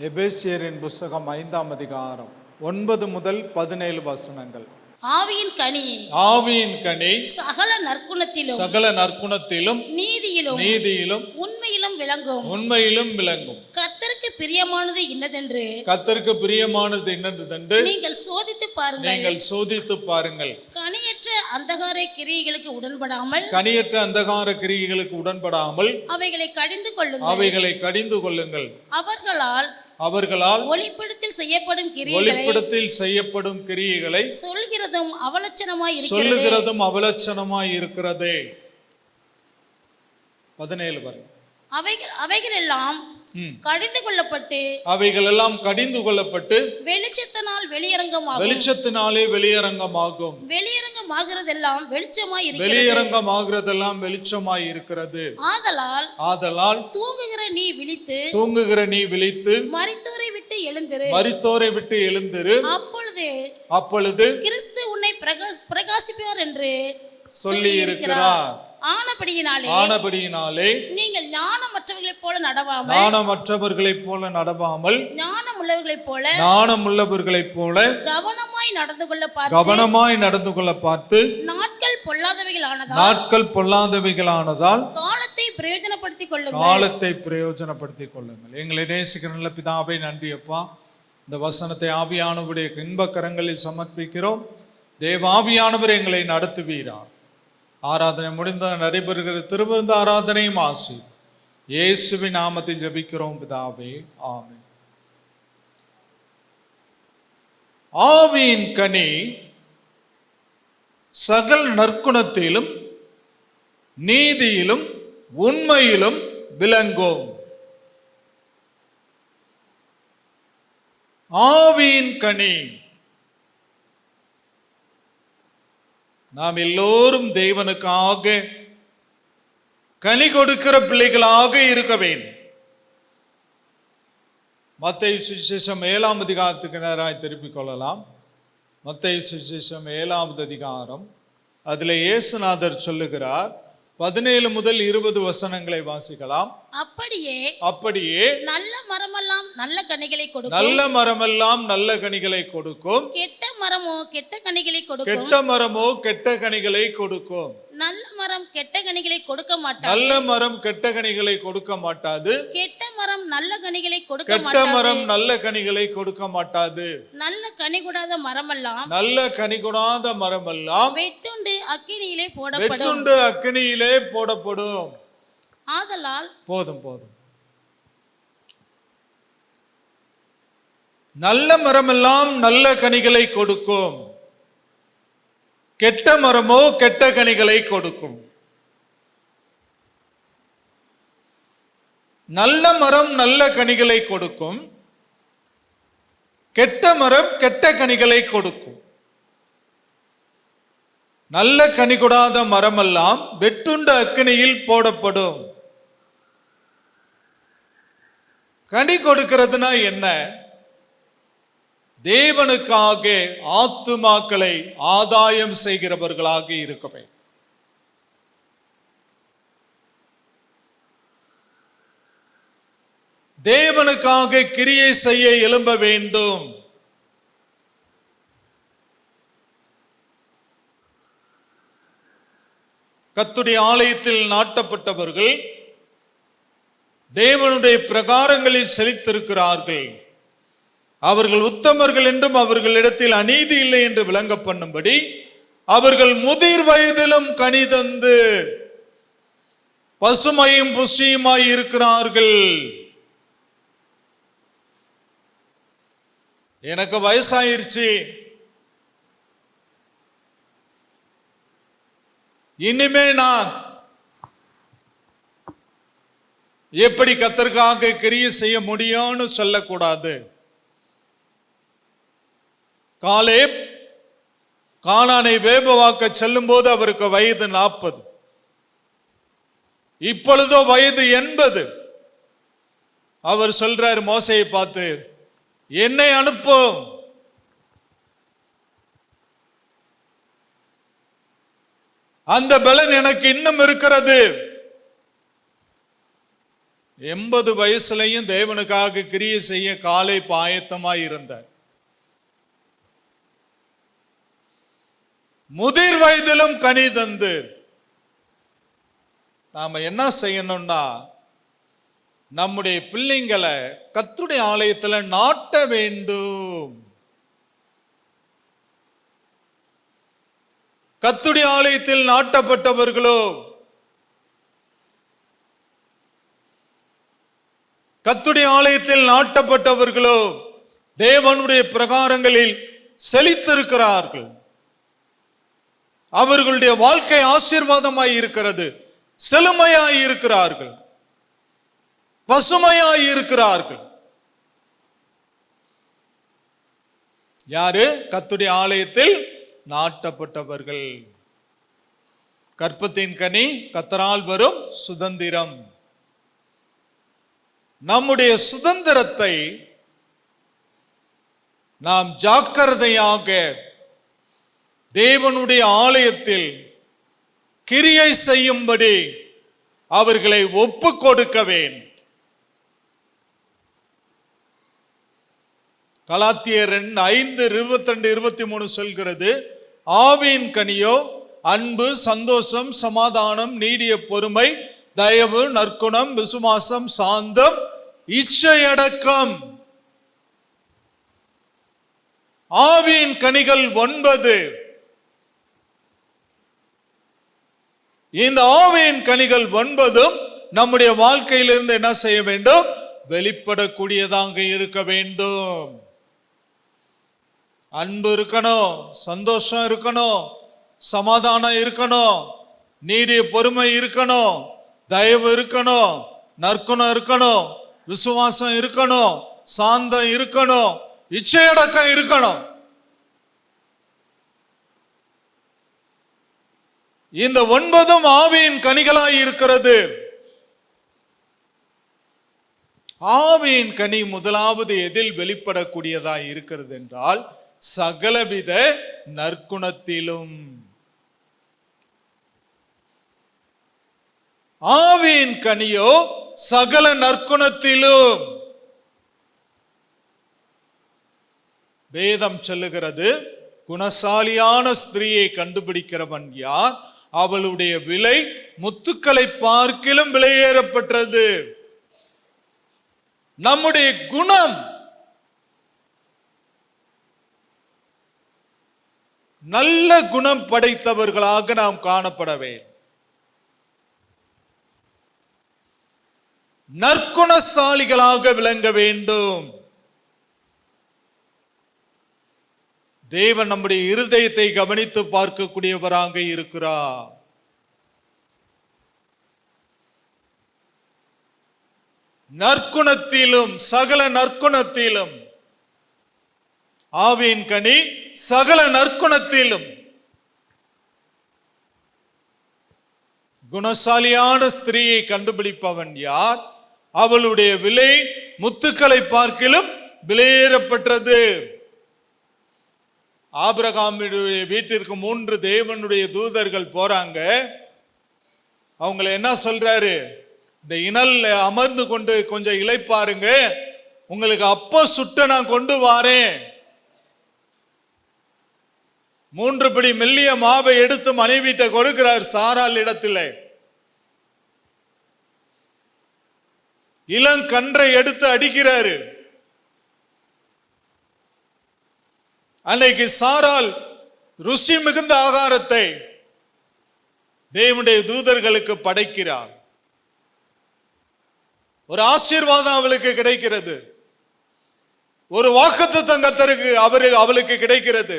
எபேசியரின் புஸ்தகம் 5ஆம் அதிகாரம் 9 முதல் 17 வசனங்கள். ஆவியின் கனி ஆவியின் கனி சகல நற்குணத்திலும் நீதியிலும் உண்மையிலும் விளங்கும். கர்த்தருக்கு பிரியமானது இன்னதென்று நீங்கள் சோதித்து பாருங்கள். கனியற்ற அந்தகார கிரியைகளுக்கு உடன்படாமல் அவைகளை கடிந்து கொள்ளுங்கள். அவர்களால் ஒளிப்படத்தில் செய்யப்படும் கிரியைகளை சொல்கிறதும் அவலட்சணமாய் இருக்கிறதே. 17 வரை. அவைகளெல்லாம் கடிந்து கொள்ளப்பட்டு வெளிச்சத்தினாலே வெளியரங்கமாகும். வெளியரங்கமாகிறதெல்லாம் வெளிச்சமாய் இருக்கிறது. ஆதலால் தூங்குகிற நீ விழித்து மரித்தோரை விட்டு எழுந்திரு. அப்பொழுது கிறிஸ்து உன்னை பிரகாசிப்பார் என்று சொல்லி இருக்கிறார். ஆனபடியினாலே நீங்கள் ஞானமற்றவர்களைப் போல நடவாமல் ஞானமுள்ளவர்களைப் போல கவனமாய் நடந்து கொள்ள பார்த்து நாட்கள் பொல்லாதவைகளானதால் காலத்தை பிரயோஜனப்படுத்திக் கொள்ளுங்கள். எங்களை நேசிக்கிற நல்ல பிதாவே, நன்றி அப்பா. இந்த வசனத்தை ஆவியானவருடைய இன்பக்கரங்களில் சமர்ப்பிக்கிறோம். தேவாவியானவர் எங்களை நடத்துவீரார். ஆராதனை முடிந்த நடைபெறுகிற திருவிருந்த ஆராதனையும் ஆசி இயேசுவின் நாமத்தில் ஜெபிக்கிறோம் பிதாவே, ஆமென். ஆவியின் கனி சகல நற்குணத்திலும் நீதியிலும் உண்மையிலும் விளங்கும். ஆவியின் கனி. நாம் எல்லோரும் தேவனுக்காக கனி கொடுக்கிற பிள்ளைகளாக இருக்க வேண்டும். மத்தேயு சுவிசேஷம் 7ஆம் அதிகாரத்துக்கு நேராய் திருப்பிக் கொள்ளலாம். மத்தேயு சுவிசேஷம் 7ஆவது அதிகாரம். அதில் இயேசுநாதர் சொல்லுகிறார். 17 முதல் 20 வசனங்களை வாசிக்கலாம். அப்படியே நல்ல மரமெல்லாம் நல்ல கனிகளை கொடுக்கும். கெட்ட மரமோ கெட்ட கனிகளை கொடுக்கும். நல்ல மரம் கெட்ட கனிகளை கொடுக்க மாட்டாது. கெட்ட மரம் நல்ல கனிகளை கொடுக்க மாட்டாது. நல்ல கனி கூடாத மரமெல்லாம் வெட்டுண்டு அக்கினியிலே போடப்படும். ஆதலால் போதும். நல்ல மரமெல்லாம் நல்ல கனிகளை கொடுக்கும். கெட்ட மரமோ கெட்ட கனிகளை கொடுக்கும். நல்ல மரம் நல்ல கனிகளை கொடுக்கும். கெட்ட மரம் கெட்ட கனிகளை கொடுக்கும். நல்ல கனி கொடாத மரமெல்லாம் வெட்டுண்ட அக்கினியில் போடப்படும். கனி கொடுக்கிறதுனா என்ன? தேவனுக்காக ஆத்துமாக்களை ஆதாயம் செய்கிறவர்களாக இருக்கவே. தேவனுக்காக கிரியை செய்ய எழும்ப வேண்டும். கர்த்தருடைய ஆலயத்தில் நாட்டப்பட்டவர்கள் தேவனுடைய பிரகாரங்களில் செழித்திருக்கிறார்கள். அவர்கள் உத்தமர்கள் என்றும் அவர்களிடத்தில் அநீதி இல்லை என்று விளங்க பண்ணும்படி அவர்கள் முதிர் வயதிலும் கனி தந்து பசுமையும் புஷ்டியுமாய் இருக்கிறார்கள். எனக்கு வயசாயிருச்சு, இனிமே நான் எப்படி கர்த்தருக்காக கிரியை செய்ய முடியும்னு சொல்லக்கூடாது. காலேப் கானானை வேபவாக்க செல்லும் போது அவருக்கு வயது 40. இப்பொழுதோ வயது 80. அவர் சொல்றார் மோசேயை பார்த்து, என்னை அனுப்பும், அந்த பலன் எனக்கு இன்னும் இருக்கிறது. 80 வயசுலையும் தேவனுக்காக கிரியை செய்ய காலை ஆயத்தமாய் இருந்தார். முதிர் வயதிலும் கனி தந்து நாம என்ன செய்யணும்னா, நம்முடைய பிள்ளைங்களை கர்த்தருடைய ஆலயத்துல நாட்ட வேண்டும். கர்த்தருடைய ஆலயத்தில் நாட்டப்பட்டவர்களோ, கர்த்தருடைய ஆலயத்தில் நாட்டப்பட்டவர்களோ தேவனுடைய பிரகாரங்களில் செழித்திருக்கிறார்கள். அவர்களுடைய வாழ்க்கை ஆசீர்வாதமாய் இருக்கிறது, செழுமையாய் இருக்கிறார்கள், பசுமையாய் இருக்கிறார்கள். யாரு? கர்த்தருடைய ஆலயத்தில் நாட்டப்பட்டவர்கள். கற்பத்தின் கனி கர்த்தரால் வரும் சுதந்திரம். நம்முடைய சுதந்திரத்தை நாம் ஜாக்கிரதையாக தேவனுடைய ஆலயத்தில் கிரியை செய்யும்படி அவர்களை ஒப்பு கொடுக்க வேண்டும். கலாத்தியர் 5:22-23 சொல்கிறது, ஆவியின் கனியோ அன்பு, சந்தோஷம், சமாதானம், நீடிய பொறுமை, தயவு, நற்குணம், விசுவாசம், சாந்தம், இச்சையடக்கம். ஆவியின் கனிகள் 9. இந்த ஆவியின் கனிகள் 9 நம்முடைய வாழ்க்கையிலிருந்து என்ன செய்ய வேண்டும்? வெளிப்படக்கூடியதாக இருக்க வேண்டும். அன்பு இருக்கணும், சந்தோஷம் இருக்கணும், சமாதானம் இருக்கணும், நீடிய பொறுமை இருக்கணும், தயவு இருக்கணும், நற்குணம் இருக்கணும், விசுவாசம் இருக்கணும், சாந்தம் இருக்கணும், இச்சையடக்கம் இருக்கணும். இந்த 9 ஆவியின் கனிகளாய் இருக்கிறது. ஆவியின் கனி முதலாவது எதில் வெளிப்படக்கூடியதாய் இருக்கிறது என்றால், சகலவித நற்குணத்திலும். ஆவியின் கனியோ சகல நற்குணத்திலும். வேதம் சொல்லுகிறது, குணசாலியான ஸ்திரீயை கண்டுபிடிக்கிறவன் யார்? அவளுடைய விலை முத்துக்களை பார்க்கிலும் விலையேறப்பட்டது. நம்முடைய குணம் நல்ல குணம் படைத்தவர்களாக நாம் காணப்பட வேண்டும். நற்குணசாலிகளாக விளங்க வேண்டும். தேவன் நம்முடைய இருதயத்தை கவனித்து பார்க்கக்கூடியவராக இருக்கிறார். நற்குணத்திலும் சகல நற்குணத்திலும். ஆவியின் கனி சகல நற்குணத்திலும். குணசாலியான ஸ்திரீயை கண்டுபிடிப்பவன் யார்? அவளுடைய விலை முத்துக்களை பார்க்கிலும் விலையேறப்பட்டது. ஆபிரகாமுடைய வீட்டிற்கு 3 தேவனுடைய தூதர்கள் போறாங்க. அவங்கள என்ன சொல்றாரு? இந்த இணல்ல அமர்ந்து கொண்டு கொஞ்சம் இளைப்பாருங்க, உங்களுக்கு அப்போ சுட்ட நான் கொண்டு வாரேன். 3 பிடி மெல்லிய மாவை எடுத்து மனைவிட்ட கொடுக்கிறார் சாராள் இடத்துல. இளங்கன்றை எடுத்து அடிக்கிறாரு. அன்னைக்கு சாராள் ருசி மிகுந்த ஆகாரத்தை தேவனுடைய தூதர்களுக்கு படைக்கிறார். ஒரு ஆசீர்வாதம் அவளுக்கு கிடைக்கிறது. ஒரு வாக்குத்தத்தம் கர்த்தருக்கு அவளுக்கு கிடைக்கிறது.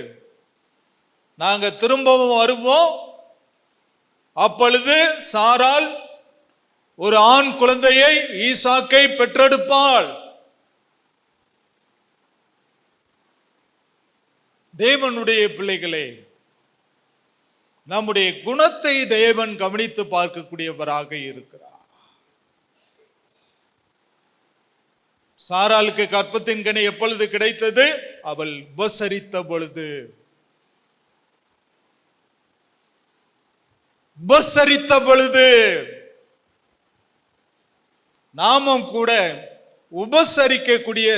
நாங்க திரும்பவும் வருவோம், அப்பொழுது சாராள் ஒரு ஆண் குழந்தையை ஈசாக்கை பெற்றெடுப்பாள். தேவனுடைய பிள்ளைகளே, நம்முடைய குணத்தை தேவன் கவனித்து பார்க்கக்கூடியவராக இருக்கிறார். சாராளுக்கு கற்பத்தின் கனி எப்பொழுது கிடைத்தது? அவள் உபசரித்த பொழுது. உபசரித்த பொழுது. நாமும் கூட உபசரிக்கக்கூடிய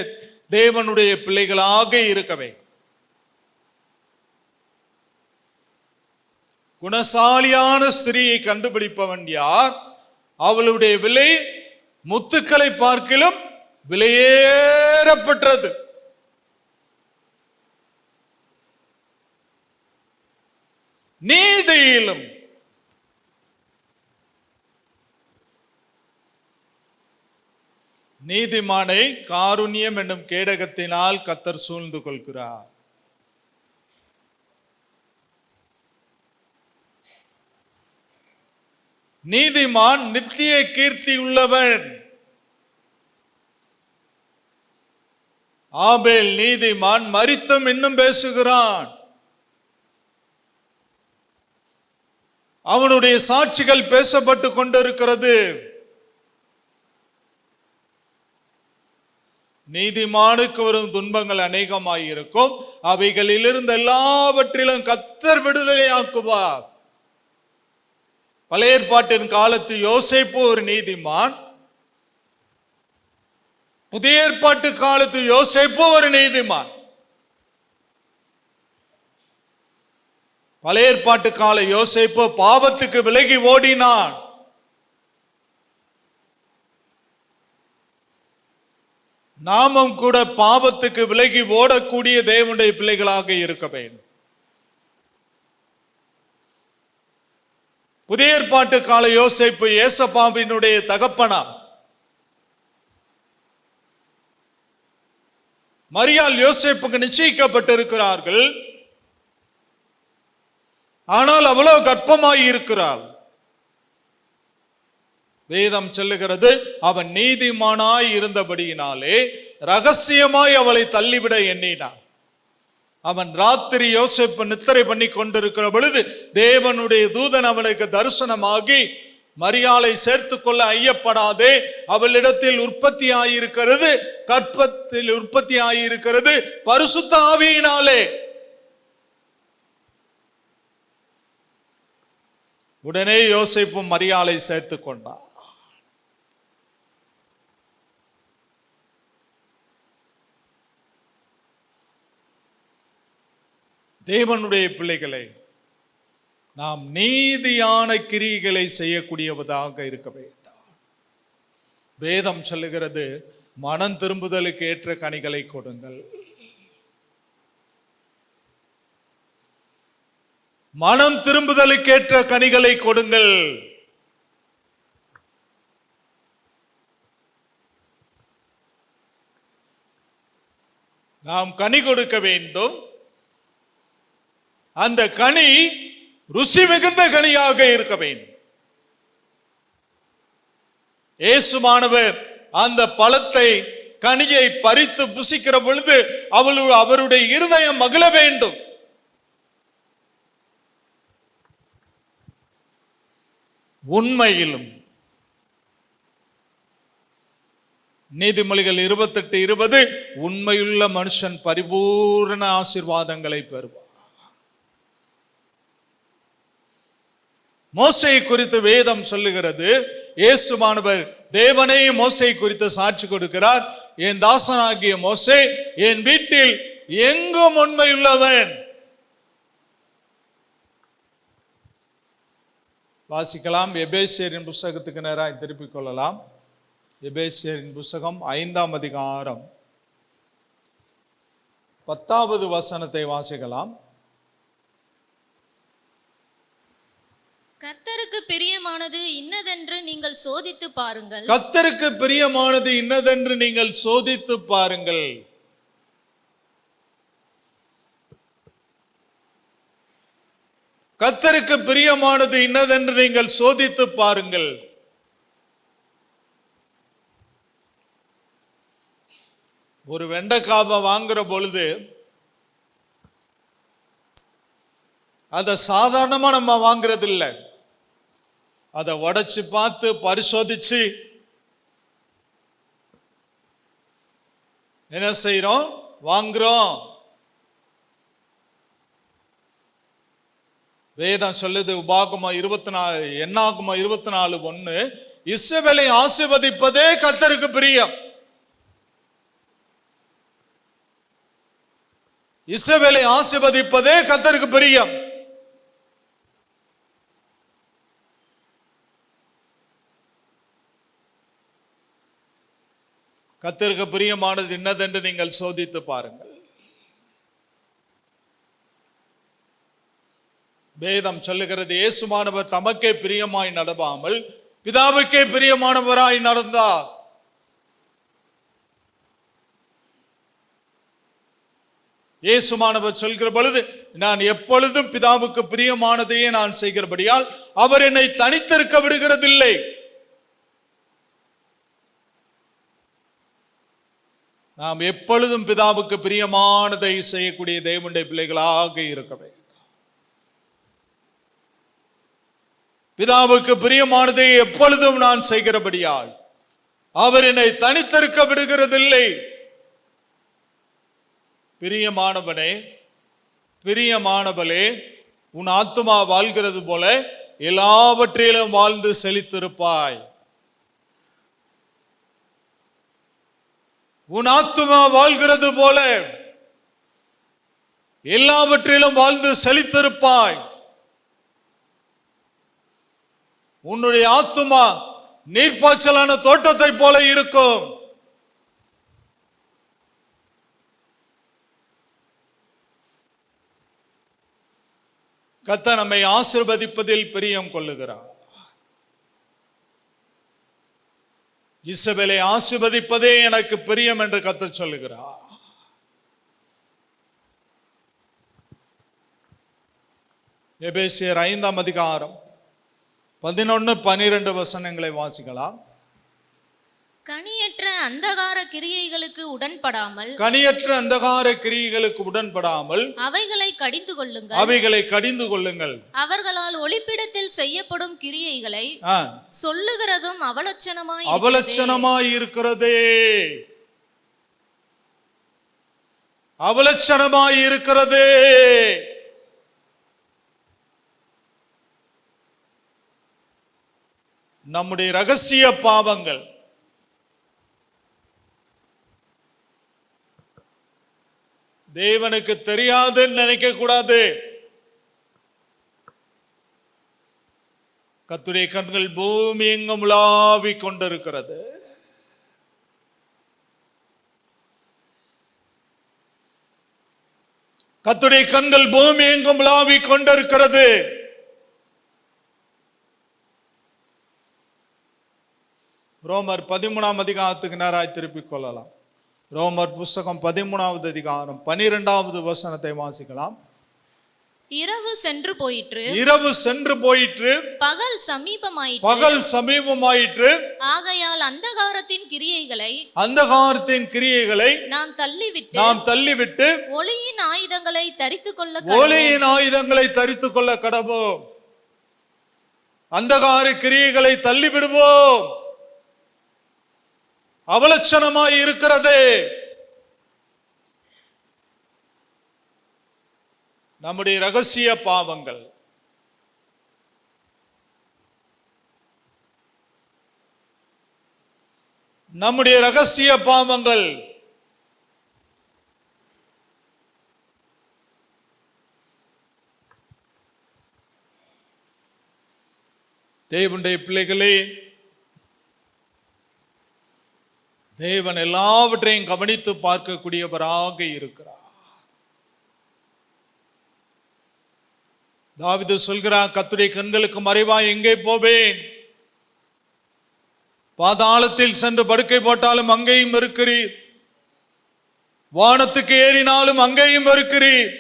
தேவனுடைய பிள்ளைகளாக இருக்க வேண்டும். குணசாலியான ஸ்திரீயை கண்டுபிடிப்பவன் யார்? அவளுடைய விலை முத்துக்களை பார்க்கிலும் விலையேறப்பட்டது. நீதியிலும் நீதிமானை காருண்யம் என்னும் கேடகத்தினால் கர்த்தர் சூழ்ந்து கொள்கிறார். நீதிமான் நித்திய கீர்த்தி உள்ளவன். ஆபேல் நீதிமான் மரித்தும் இன்னும் பேசுகிறான். அவனுடைய சாட்சிகள் பேசப்பட்டு கொண்டிருக்கிறது. நீதிமானுக்கு வரும் துன்பங்கள் அநேகமாயிருக்கும், அவைகளிலிருந்து எல்லாவற்றிலும் கர்த்தர் விடுதலையாக்குவார். பழைய ஏற்பாட்டின் காலத்து யோசேப்பு ஒரு நீதிமான், புதிய ஏற்பாட்டு காலத்து யோசேப்பு ஒரு நீதிமான். பழைய ஏற்பாட்டு கால யோசேப்பு பாவத்துக்கு விலகி ஓடினான். நாமும் கூட பாவத்துக்கு விலகி ஓடக்கூடிய தேவனுடைய பிள்ளைகளாக இருக்க வேண்டும். புதிய ஏற்பாட்டு கால யோசேப்பு ஏசப்பாவினுடைய தகப்பனாம். மரியாள் யோசேப்புக்கு நிச்சயிக்கப்பட்டிருக்கிறார்கள். ஆனால் அவ்வளவு கர்ப்பமாய் இருக்கிறாள். வேதம் சொல்லுகிறது, அவன் நீதிமானாய் இருந்தபடியினாலே ரகசியமாய் அவளை தள்ளிவிட எண்ணினான். அவன் ராத்திரி யோசேப்பு நித்திரை பண்ணி கொண்டிருக்கிற பொழுது தேவனுடைய தூதன் அவனுக்கு தரிசனமாகி, மரியாளை சேர்த்து கொள்ள ஐயப்படாதே, அவளிடத்தில் உற்பத்தி ஆகியிருக்கிறது, கற்பத்தில் உற்பத்தி ஆகியிருக்கிறது பரிசுத்த ஆவியினாலே. உடனே யோசேப்பு மரியாளை சேர்த்து கொண்டார். தேவனுடைய பிள்ளைகளை, நாம் நீதியான கிரியைகளை செய்யக்கூடியவதாக இருக்க வேண்டாம். வேதம் சொல்லுகிறது, மனம் திரும்புதலுக்கு ஏற்ற கனிகளை கொடுங்கள். மனம் திரும்புதலுக்கு ஏற்ற கனிகளை கொடுங்கள். நாம் கனி கொடுக்க வேண்டும். அந்த கனி ருசி மிகுந்த கனியாக இருக்க வேண்டும். இயேசுவானவர் அந்த பழத்தை, கனியை பறித்து புசிக்கிற பொழுது அவருடைய இருதயம் மகிழ வேண்டும். உண்மையிலும் நீதிமொழிகள் 28:20, உண்மையுள்ள மனுஷன் பரிபூர்ண ஆசீர்வாதங்களை பெறுவார். மோசேயை குறித்து வேதம் சொல்லுகிறது, இயேசுவானவர் தேவனே மோசேயை குறித்து சாட்சி கொடுக்கிறார். என் தாசனாகிய மோசே என் வீட்டில் எங்கும் உண்மையுள்ளவன். வாசிக்கலாம். எபேசியரின் புஸ்தகத்துக்கு நேராக திருப்பிக் கொள்ளலாம். எபேசியரின் புஸ்தகம் 5ஆம் அதிகாரம் 10வது வசனத்தை வாசிக்கலாம். கர்த்தருக்கு பிரியமானது இன்னதென்று நீங்கள் சோதித்து பாருங்கள். கர்த்தருக்கு பிரியமானது இன்னதென்று நீங்கள் சோதித்து பாருங்கள். கர்த்தருக்கு பிரியமானது இன்னதென்று நீங்கள் சோதித்து பாருங்கள். ஒரு வெண்டைக்காவை வாங்குற பொழுது அதை சாதாரணமா நம்ம வாங்குறது இல்லை. அதை உடைச்சு பார்த்து பரிசோதிச்சு என்ன செய்யறோம்? வாங்குறோம். வேதம் சொல்லுது, உபாகமம் 24 எண்ணாகமம் 24:1, இஸ்ரவேலை ஆசீர்வதிப்பதே கர்த்தருக்கு பிரியம். இஸ்ரவேலை ஆசீர்வதிப்பதே கர்த்தருக்கு பிரியம். கர்த்தருக்கு பிரியமானது என்னதென்று நீங்கள் சோதித்து பாருங்கள். வேதம் சொல்லுகிறது, இயேசுவானவர் தமக்கே பிரியமாய் நடவாமல் பிதாவுக்கே பிரியமானவராய் நடந்தார். இயேசுவானவர் சொல்கிற பொழுது, நான் எப்பொழுதும் பிதாவுக்கு பிரியமானதையே நான் செய்கிறபடியால் அவர் என்னை தனித்திருக்க விடுகிறதில்லை. நாம் எப்பொழுதும் பிதாவுக்கு பிரியமானதை செய்யக்கூடிய தேவனுடைய பிள்ளைகளாக இருக்க வேண்டும். பிதாவுக்கு பிரியமானதை எப்பொழுதும் நான் செய்கிறபடியால் அவர் என்னை தனித்திருக்க விடுகிறதில்லை. பிரியமானவனே, பிரியமானவளே, உன் ஆத்துமா வாழ்கிறது போல எல்லாவற்றிலும் வாழ்ந்து செழித்திருப்பாய். உன் ஆத்துமா வாழ்கிறது போல எல்லாவற்றிலும் வாழ்ந்து செழித்திருப்பாய். உன்னுடைய ஆத்துமா நீர்ப்பாய்ச்சலான தோட்டத்தை போல இருக்கும். கர்த்தர் நம்மை ஆசீர்வதிப்பதில் பிரியம் கொள்ளுகிறார். இஸ்ரவேலை ஆசீர்வதிப்பதே எனக்கு பிரியம் என்று கர்த்தர் சொல்லுகிறார். எபேசியர் 5ஆம் அதிகாரம் 11-12 வசனங்களை வாசிக்கலாம். கனியற்ற அந்தகார கிரியைகளுக்கு உடன்படாமல், கனியற்ற அந்தகார கிரியைகளுக்கு உடன்படாமல் அவைகளை கடிந்து கொள்ளுங்கள். அவைகளை கடிந்து கொள்ளுங்கள். அவர்களால் ஒளிப்பிடத்தில் செய்யப்படும் கிரியைகளை சொல்லுகிறதும் அவலட்சணமாய் இருக்கிறதே. அவலட்சணமாய் இருக்கிறதே. நம்முடைய ரகசிய பாவங்கள், தேவனுக்கு தெரியாதுன்னு நினைக்க கூடாது. கர்த்தருடைய கண்கள் பூமி எங்கும் உலாவிக் கொண்டிருக்கிறது. கர்த்தருடைய கண்கள் பூமி எங்கும் உலாவிக் கொண்டிருக்கிறது. ரோமர் 13ஆம் அதிகாரத்துக்கு நேராய் திருப்பிக் கொள்ளலாம். ரோமர் புஸ்தகம் 13ஆவது அதிகாரம் 12வது வசனத்தை வாசிக்கலாம். இரவு சென்று போயிற்று, இரவு சென்று போயிற்று, பகல் சமீபமாயிற்று, பகல் சமீபமாயிற்று. ஆகையால் அந்தகாரத்தின் கிரியைகளை நாம் தள்ளிவிட்டு ஒளியின் ஆயுதங்களை தரித்துக் கொள்ள கடவோம். அந்தகார கிரியைகளை தள்ளிவிடுவோம். அவலட்சணமாய் இருக்கிறது. நம்முடைய ரகசிய பாவங்கள், நம்முடைய ரகசிய பாவங்கள் தேவனுடைய பிள்ளைகளே, தேவன் எல்லாவற்றையும் கவனித்து பார்க்கக்கூடியவராக இருக்கிறார். தாவீது சொல்கிறார், கர்த்தருடைய கண்களுக்கு மறைவாய் எங்கே போவேன்? பாதாளத்தில் சென்று படுக்கை போட்டாலும் அங்கேயும் இருக்கிறீர், வானத்துக்கு ஏறினாலும் அங்கேயும் இருக்கிறீர்.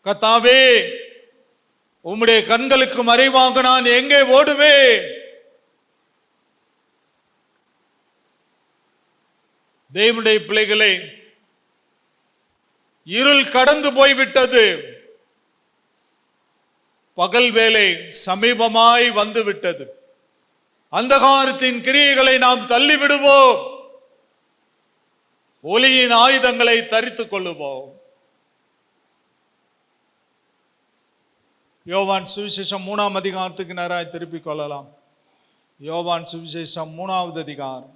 கர்த்தாவே, உம்முடைய கண்களுக்கு மறைவாக நான் எங்கே ஓடுவேன்? தேவனுடைய பிள்ளைகளே, இருள் கடந்து போய்விட்டது. பகல் வேலை சமீபமாய் வந்து விட்டது. அந்தகாரத்தின் கிரியைகளை நாம் தள்ளிவிடுவோம். ஒளியின் ஆயுதங்களை தரித்துக் கொள்ளுவோம். யோவான் சுவிசேஷம் 3ஆம் அதிகாரத்துக்கு நேராய் திருப்பிக் கொள்ளலாம். யோவான் சுவிசேஷம் 3வது அதிகாரம்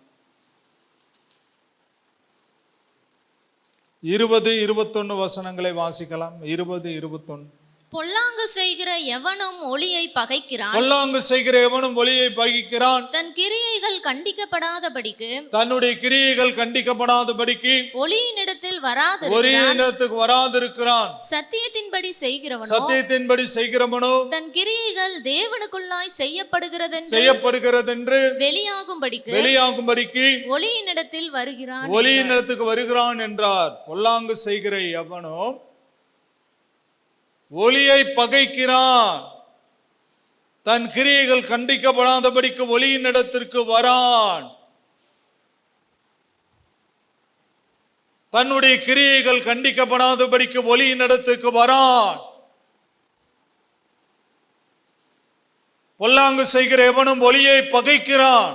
20-21 வசனங்களை வாசிக்கலாம். 20-21. பொல்லாங்கு செய்கிற எவனும் ஒளியை பகைக்கிறான். பொல்லாங்கு செய்கிற எவனும் ஒளியை பகைக்கிறான். தன் கிரியைகள் கண்டிக்கப்படாதபடிக்கு தன்னுடைய கிரியைகள் கண்டிக்கப்படாதபடிக்கு ஒளியினிடத்தில் வராதிருக்கிறான். சத்தியத்தின்படி செய்கிறவனோ தன் கிரியைகள் தேவனுக்குள்ளாய் செய்யப்படுகிறதென்று வெளியாகும்படிக்கு ஒளியினிடத்தில் வருகிறான் என்றார். பொல்லாங்கு செய்கிற எவனோ ஒளியை பகைக்கிறான். தன் கிரியைகள் கண்டிக்கப்படாதபடிக்கு ஒளியின் இடத்திற்கு வரான். தன்னுடைய கிரியைகள் கண்டிக்கப்படாதபடிக்கு ஒளியின் இடத்திற்கு வரான். பொல்லாங்கு செய்கிற எவனும் ஒளியை பகைக்கிறான்.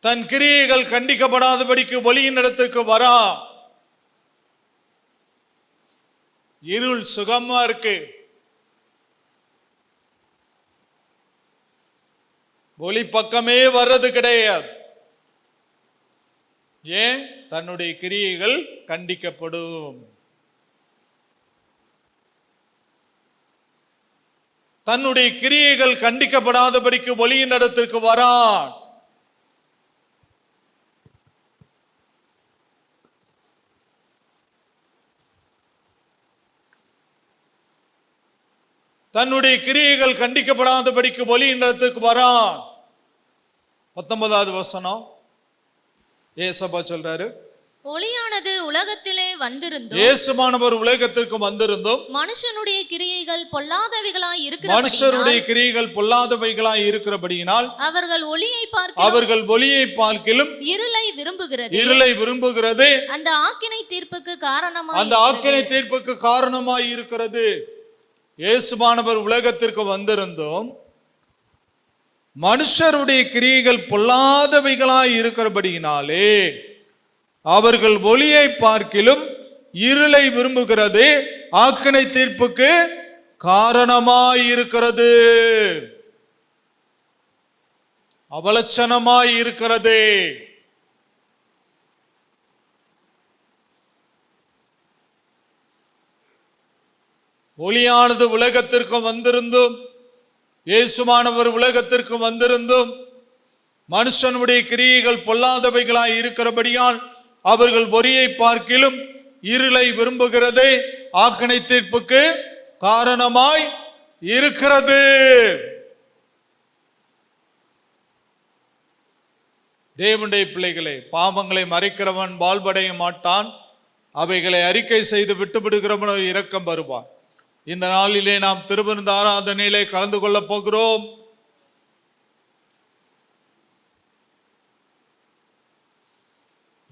தன் கிரியைகள் கண்டிக்கப்படாதபடிக்கு ஒளியின் இடத்திற்கு வரான். இருள் சுகமா இருக்கு. ஒளி பக்கமே வர்றது கிடையாது. ஏன்? தன்னுடைய கிரியைகள் கண்டிக்கப்படும். தன்னுடைய கிரியைகள் கண்டிக்கப்படாதபடிக்கு ஒளியின் இடத்திற்கு வரான். தன்னுடைய கிரியைகள் கண்டிக்கப்படாதபடிக்கு ஒளியின் இடத்திற்கு வரான். 19வது வசனம் ஏசப்பா சொல்றாரு, ஒளியானது உலகத்திலே வந்திருந்தும், இயேசுவானவர் உலகத்திற்கு வந்திருந்தும் மனுஷனுடைய கிரியைகள் பொல்லாதவைகளாய் இருக்கிறபடியினால் அவர்கள் ஒளியை பார்க்கிலும் இருளை விரும்புகிறது. அந்த ஆக்கினை தீர்ப்புக்கு காரணமாய் இருக்கிறது. இயேசுவானவர் உலகத்திற்கு வந்திருந்தும் மனுஷருடைய கிரியைகள் பொல்லாதவைகளாய் இருக்கிறபடியினாலே அவர்கள் ஒளியை பார்க்கிலும் இருளை விரும்புகிறது. ஆக்கினை தீர்ப்புக்கு காரணமாய் இருக்கிறது, அவலட்சணமாய் இருக்கிறது. ஒளியானது உலகத்திற்கு வந்திருந்தும், இயேசுவானவர் உலகத்திற்கு வந்திருந்தும் மனுஷனுடைய கிரியைகள் பொல்லாதவைகளாய் இருக்கிறபடியால் அவர்கள் ஒளியை பார்க்கிலும் இருளை விரும்புகிறது. ஆக்கினை தீர்ப்புக்கு காரணமாய் இருக்கிறது. தேவனுடைய பிள்ளைகளே, பாவங்களை மறைக்கிறவன் வாழ்வடைய மாட்டான். அவைகளை அறிக்கை செய்து விட்டுவிடுகிறவனோ இரக்கம் வருவான். இந்த நாளிலே நாம் திருவிருந்து ஆராதனையிலே கலந்து கொள்ளப் போகிறோம்.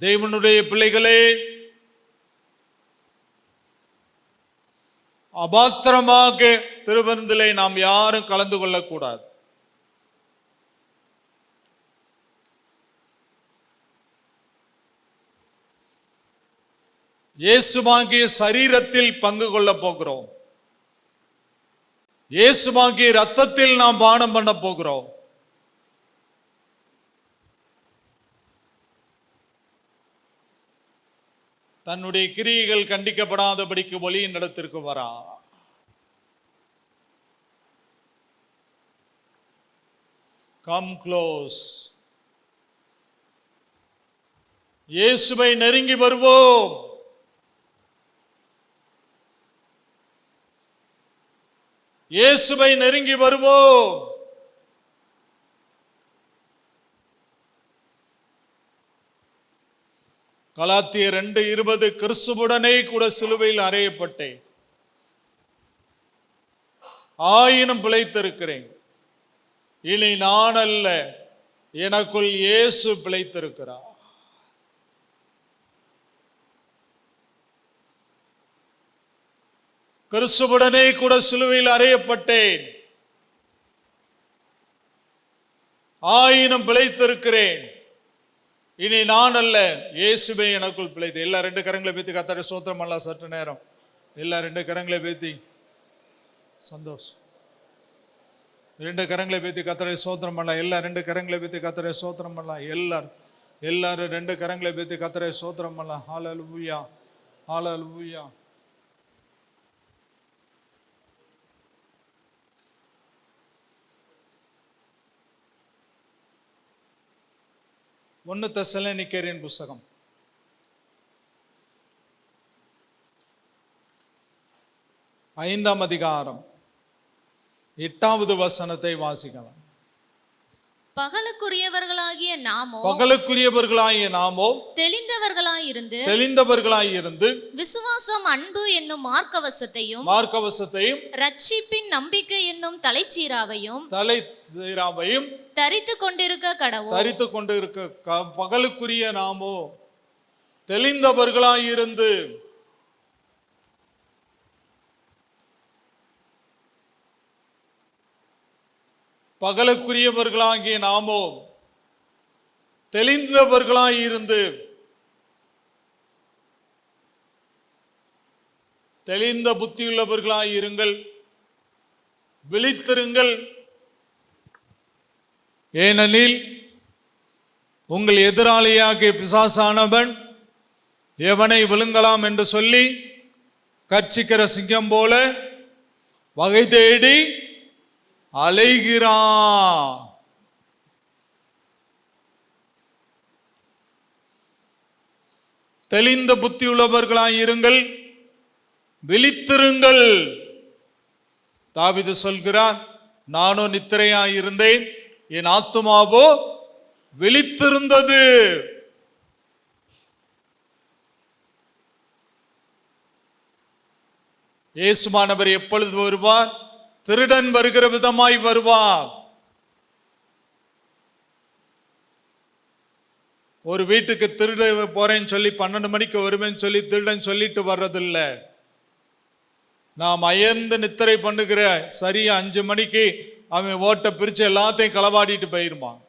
தேவனுடைய பிள்ளைகளே, அபாத்திரமாக திருவிருந்திலே நாம் யாரும் கலந்து கொள்ளக்கூடாது. இயேசுவாகிய சரீரத்தில் பங்கு கொள்ள போகிறோம். இயேசுவாகிய ரத்தத்தில் நாம் பானம் பண்ண போகிறோம். தன்னுடைய கிரியைகள் கண்டிக்கப்படாதபடிக்கு ஒளியின் இடத்திற்கு வரா. Come close. இயேசுவை நெருங்கி வருவோம். இயேசுவை நெருங்கி வருவோம். கலாத்தியர் 2:20 கிறிஸ்துவுடனே கூட சிலுவையில் அறையப்பட்டேன், ஆயினும் பிழைத்திருக்கிறேன். இனி நான் அல்ல, எனக்குள் இயேசு பிழைத்திருக்கிறார். கிறிஸ்துவுடனே கூட சிலுவையில் அறையப்பட்டேன், ஆயினும் பிழைத்திருக்கிறேன். இனி நான் அல்ல, இயேசுவே எனக்குள் பிழைத்து. எல்லா 2 கரங்களை பேத்தி கர்த்தரை ஸ்தோத்திரம் பண்ணலாம். சற்று நேரம் எல்லா 2 கரங்களை பேத்தி சந்தோஷம். ரெண்டு கரங்களை பற்றி கத்தரை சோத்திரம் பண்ணலாம். எல்லாரும் ரெண்டு கரங்களை பற்றி கத்தரை சோத்திரம் பண்ணலாம். எல்லாரும் ரெண்டு கரங்களை பற்றி கத்தரை சோத்திரம் பண்ணலாம். ஹல்லேலூயா, ஹல்லேலூயா. ஒன்னு தெசலோனிக்கேயரின் புஸ்தகம் 5ஆம் அதிகாரம் 8வது வசனத்தை வாசிக்கலாம். பகலுக்குரியவர்களாகிய நாமோ தெளிந்தவர்களாயிருந்து விசுவாசம், அன்பு என்னும் மார்க்கவசத்தையும் ரட்சிப்பின் நம்பிக்கை என்னும் தலைச்சீராவையும் தரித்து கொண்டிருக்க பகலுக்குரிய நாமோ தெளிந்தவர்களாயிருந்து பகலுக்குரியவர்களாகிய நாமோ தெளிந்தவர்களாயிருந்து தெளிந்த புத்தியுள்ளவர்களாயிருங்கள், விழித்திருங்கள். ஏனெனில் உங்கள் எதிராளியாகிய பிசாசானவன் எவனை விழுங்கலாம் என்று சொல்லி கர்ச்சிக்கிற சிங்கம் போல வகை தேடி அலைகிறான். தெளிந்த புத்தியுள்ளவர்களாயிருங்கள், விழித்திருங்கள். தாவீது சொல்கிறார், நானோ நித்திரையாயிருந்தேன், என் ஆத்துமாவோ விழித்திருந்தது. இயேசுவானவர் எப்பொழுது வருவார்? திருடன் வருகிற விதமாய் வருவார். ஒரு வீட்டுக்கு திருட போறேன்னு சொல்லி 12 மணிக்கு வருவேன்னு சொல்லி திருடன் சொல்லிட்டு வர்றதில்லை. நாம் அயர்ந்து நித்திரை பண்ணுகிற சரியா 5 மணிக்கு அவன் ஓட்டை பிரிச்சு எல்லாத்தையும் களவாடிட்டு போயிருப்பான்.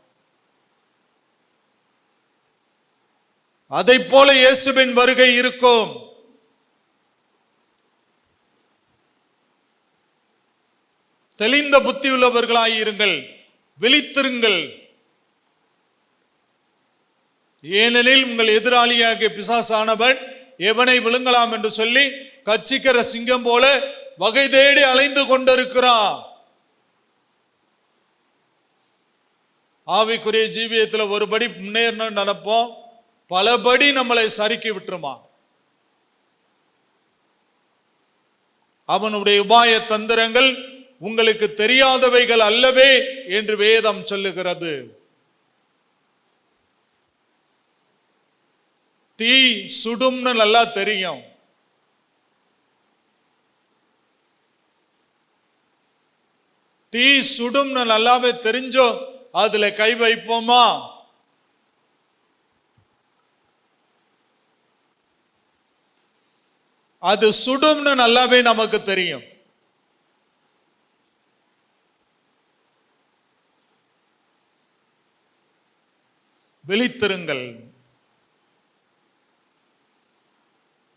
அதை போல இயேசுவின் வருகை இருக்கும். தெளிந்த புத்தி உள்ளவர்களாயிருங்கள், விழித்திருங்கள். ஏனெனில் உங்கள் எதிராளியாகிய பிசாசானவன் எவனை விழுங்கலாம் என்று சொல்லி கர்ச்சிக்கிற சிங்கம் போல வகை தேடி அலைந்து கொண்டிருக்கிறான். ஆவிக்குரிய ஜீவியத்தில் ஒருபடி முன்னேறணும் நடப்போம், பலபடி நம்மளை சறுக்கி விட்டுருமா. அவனுடைய உபாய தந்திரங்கள் உங்களுக்கு தெரியாதவைகள் அல்லவே என்று வேதம் சொல்லுகிறது. தீ சுடும்னு நல்லா தெரியும். தீ சுடும்னு நல்லாவே தெரிஞ்சோ அதுல கை வைப்போமா? அது சுடும்னு நல்லாவே நமக்கு தெரியும். விழித்திருங்கள்,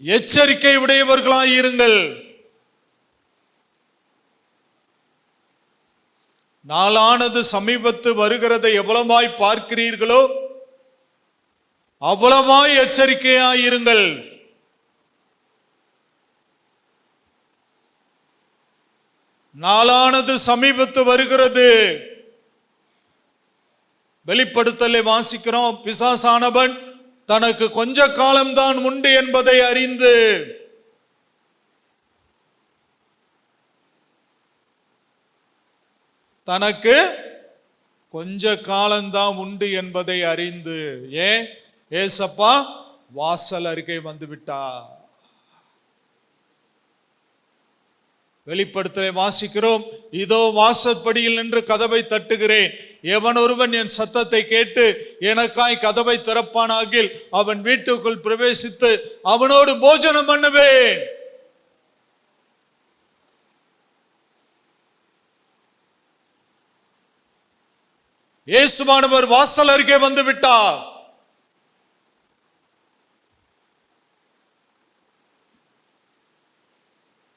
எச்சரிக்கை உடையவர்களாயிருங்கள். நாளானது சமீபத்து வருகிறதை எவ்வளவாய் பார்க்கிறீர்களோ அவ்வளவாய் எச்சரிக்கையாயிருங்கள். நாளானது சமீபத்து வருகிறது. வெளிப்படுத்தலை வாசிக்கிறோம், பிசாசானவன் தனக்கு கொஞ்ச காலம்தான் உண்டு என்பதை அறிந்து தனக்கு கொஞ்ச காலம்தான் உண்டு என்பதை அறிந்து ஏசப்பா வாசல் அருகே வந்து விட்டார். வெளிப்படுத்தலை வாசிக்கிறோம், இதோ வாசற்படியில் நின்று கதவை தட்டுகிறேன், எவன் ஒருவன் என் சத்தத்தை கேட்டு எனக்காய் கதவை திறப்பானாகில் அவன் வீட்டுக்குள் பிரவேசித்து அவனோடு போஜனம் பண்ணுவேன். இயேசுவானவர் வாசல் அருகே வந்து விட்டார்.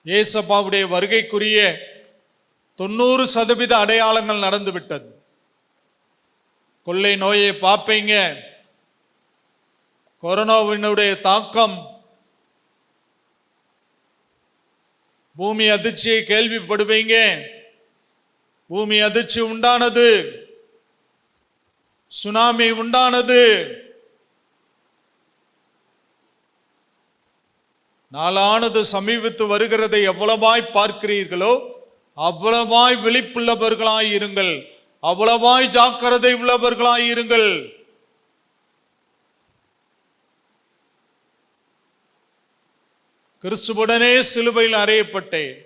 ஏசப்பாவுடைய வருகைக்குரிய 90% அடையாளங்கள் நடந்து விட்டது. கொள்ளை நோயை பார்ப்பீங்க, கொரோனாவினுடைய தாக்கம், பூமி அதிர்ச்சியை கேள்விப்படுவீங்க. பூமி அதிர்ச்சி உண்டானது, சுனாமி உண்டானது. நாளானது சமீபத்து வருகிறதை எவ்வளவாய் பார்க்கிறீர்களோ அவ்வளவாய் விழிப்புள்ளவர்களாய் இருங்கள், அவ்வளவாய் ஜாக்கிரதை உள்ளவர்களாய் இருங்கள். கிறிஸ்துவுடனே சிலுவையில் அறையப்பட்டேன்.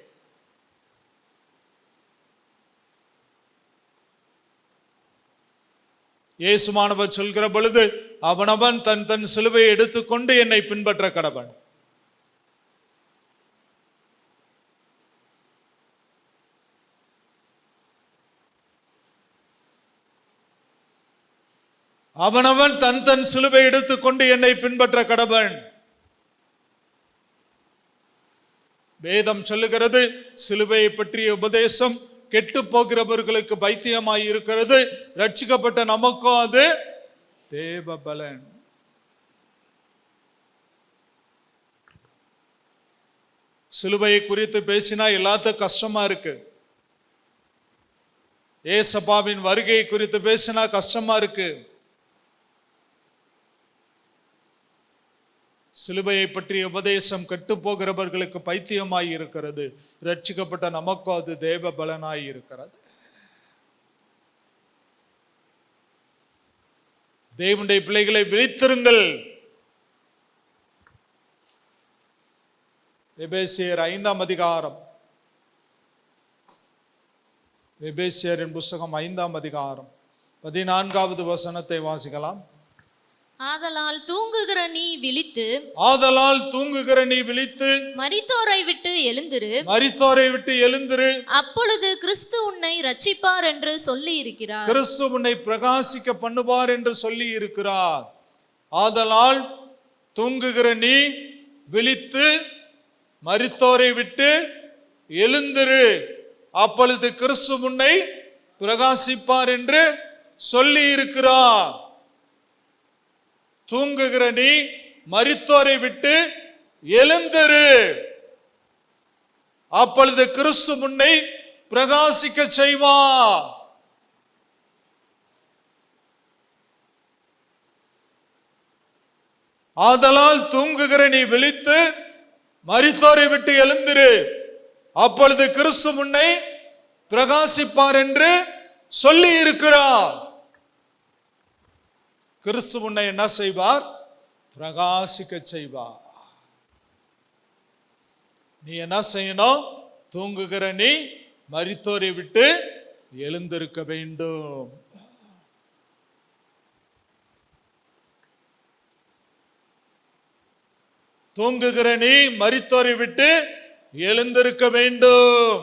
இயேசுவானவர் சொல்கிற பொழுது அவனவன் தன் தன் சிலுவையை எடுத்துக்கொண்டு என்னை பின்பற்ற கடவன். அவனவன் தன் தன் சிலுவை எடுத்துக்கொண்டு என்னை பின்பற்ற கடவன். வேதம் சொல்லுகிறது, சிலுவையை பற்றிய உபதேசம் கெட்டு போகிறவர்களுக்கு பைத்தியமாய் இருக்கிறது, ரட்சிக்கப்பட்ட நமக்கோ அது தேவ பலன். சிலுவையை குறித்து பேசினா எல்லாத்துக்கும் கஷ்டமா இருக்கு. ஏசப்பாவின் வருகை குறித்து பேசினா கஷ்டமா இருக்கு. சிலுவையை பற்றிய உபதேசம் கெட்டு போகிறவர்களுக்கு பைத்தியமாய் இருக்கிறது, ரட்சிக்கப்பட்ட நமக்கோ அது தேவ பலனாய் இருக்கிறது. தேவனுடைய பிள்ளைகளை விழித்திருங்கள். எபேசியர் 5ஆம் அதிகாரம், எபேசியரின் புஸ்தகம் 5ஆம் அதிகாரம் 14வது வசனத்தை வாசிக்கலாம். ஆதலால் தூங்குகிற நீ விழித்து, ஆதலால் தூங்குகிற நீ விழித்து, மரித்தோரை விட்டு எழுந்திரு, மரித்தோரை விட்டு எழுந்திரு, அப்பொழுது கிறிஸ்து உன்னை ரட்சிப்பார் என்று சொல்லி இருக்கிறார். கிறிஸ்து உன்னை பிரகாசிக்க பண்ணுவார் என்று சொல்லி இருக்கிறார். ஆதலால் தூங்குகிற நீ விழித்து, மரித்தோரை விட்டு எழுந்திரு, அப்பொழுது கிறிஸ்து உன்னை பிரகாசிப்பார் என்று சொல்லி இருக்கிறார். தூங்குகிற நீ மரித்தோரை விட்டு எழுந்திரு, அப்பொழுது கிறிஸ்து உன்னை பிரகாசிக்க செய்வார். ஆதலால் தூங்குகிற நீ விழித்து, மரித்தோரை விட்டு எழுந்திரு, அப்பொழுது கிறிஸ்து உன்னை பிரகாசிப்பார் என்று சொல்லி இருக்கிறார். கிறிஸ்து உன்னை என்ன செய்வார்? பிரகாசிக்க செய்வார். நீ என்ன செய்யணும்? தூங்குகிற நீ மரித்தோரை விட்டு எழுந்திருக்க வேண்டும். தூங்குகிற நீ மரித்தோரை விட்டு எழுந்திருக்க வேண்டும்.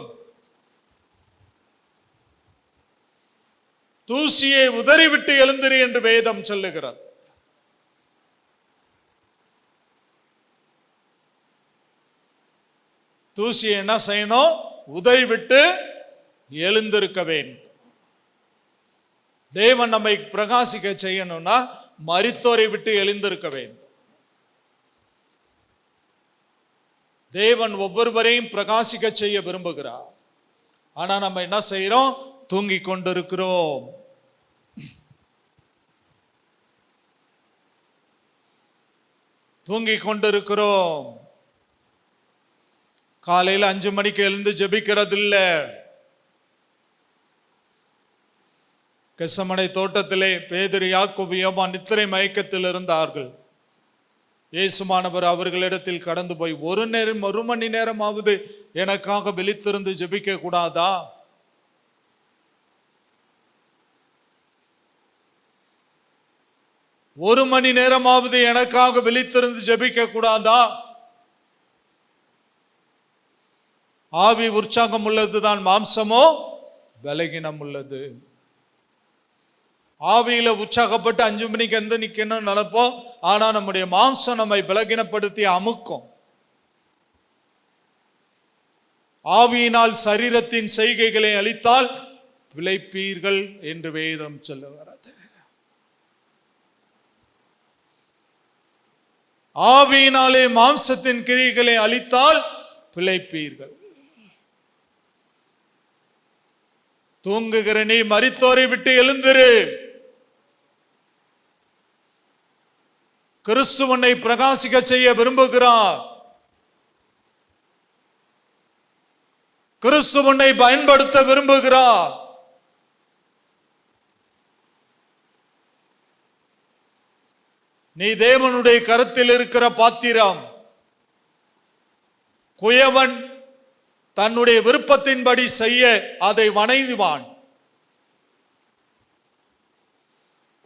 தூசியை உதறிவிட்டு எழுந்திரு என்று வேதம் சொல்லுகிறது. தூசியை என்ன செய்யணும்? உதறிவிட்டு எழுந்திருக்க வேண்டும். தேவன் நம்மை பிரகாசிக்க செய்யணும்னா மரித்தோரை விட்டு எழுந்திருக்க வேண்டும். தேவன் ஒவ்வொருவரையும் பிரகாசிக்க செய்ய விரும்புகிறார். ஆனா நம்ம என்ன செய்யறோம்? தூங்கிக் கொண்டிருக்கிறோம். தூங்கிக் கொண்டிருக்கிறோம். காலையில் 5 மணிக்கு எழுந்து ஜெபிக்கிறது இல்ல. கெசமனை தோட்டத்திலே பேதுரு, யாக்கோபு, யோவான் நித்திரை மயக்கத்தில் இருந்தார்கள். இயேசுவானவர் அவர்களிடத்தில் கடந்து போய், ஒரு மணி நேரமாவது எனக்காக விழித்திருந்து ஜெபிக்க கூடாதா? ஒரு மணி நேரமாவது எனக்காக விழித்திருந்து ஜெபிக்க கூடாதா? ஆவி உற்சாகம் உள்ளதுதான், மாம்சமோ பலகீனம் உள்ளது. ஆவியில உற்சாகப்பட்டு 5 மணிக்கு எந்த நிக்கணும்னு நினைப்போம். ஆனா நம்முடைய மாம்சம் நம்மை பலகீனப்படுத்தி அமுக்கும். ஆவியினால் சரீரத்தின் செய்கைகளை அழித்தால் பிழைப்பீர்கள் என்று வேதம் சொல்லுகிறது. ஆவியினாலே மாம்சத்தின் கிரியைகளை அழித்தால் பிழைப்பீர்கள். தூங்குகிற நீ மரித்தோரை விட்டு எழுந்திரு. கிறிஸ்து உன்னை பிரகாசிக்க செய்ய விரும்புகிறார். கிறிஸ்து உன்னை பயன்படுத்த விரும்புகிறார். நீ தேவனுடைய கரத்தில் இருக்கிற பாத்திரம். குயவன் தன்னுடைய விருப்பத்தின்படி செய்ய அதை வணைவான்.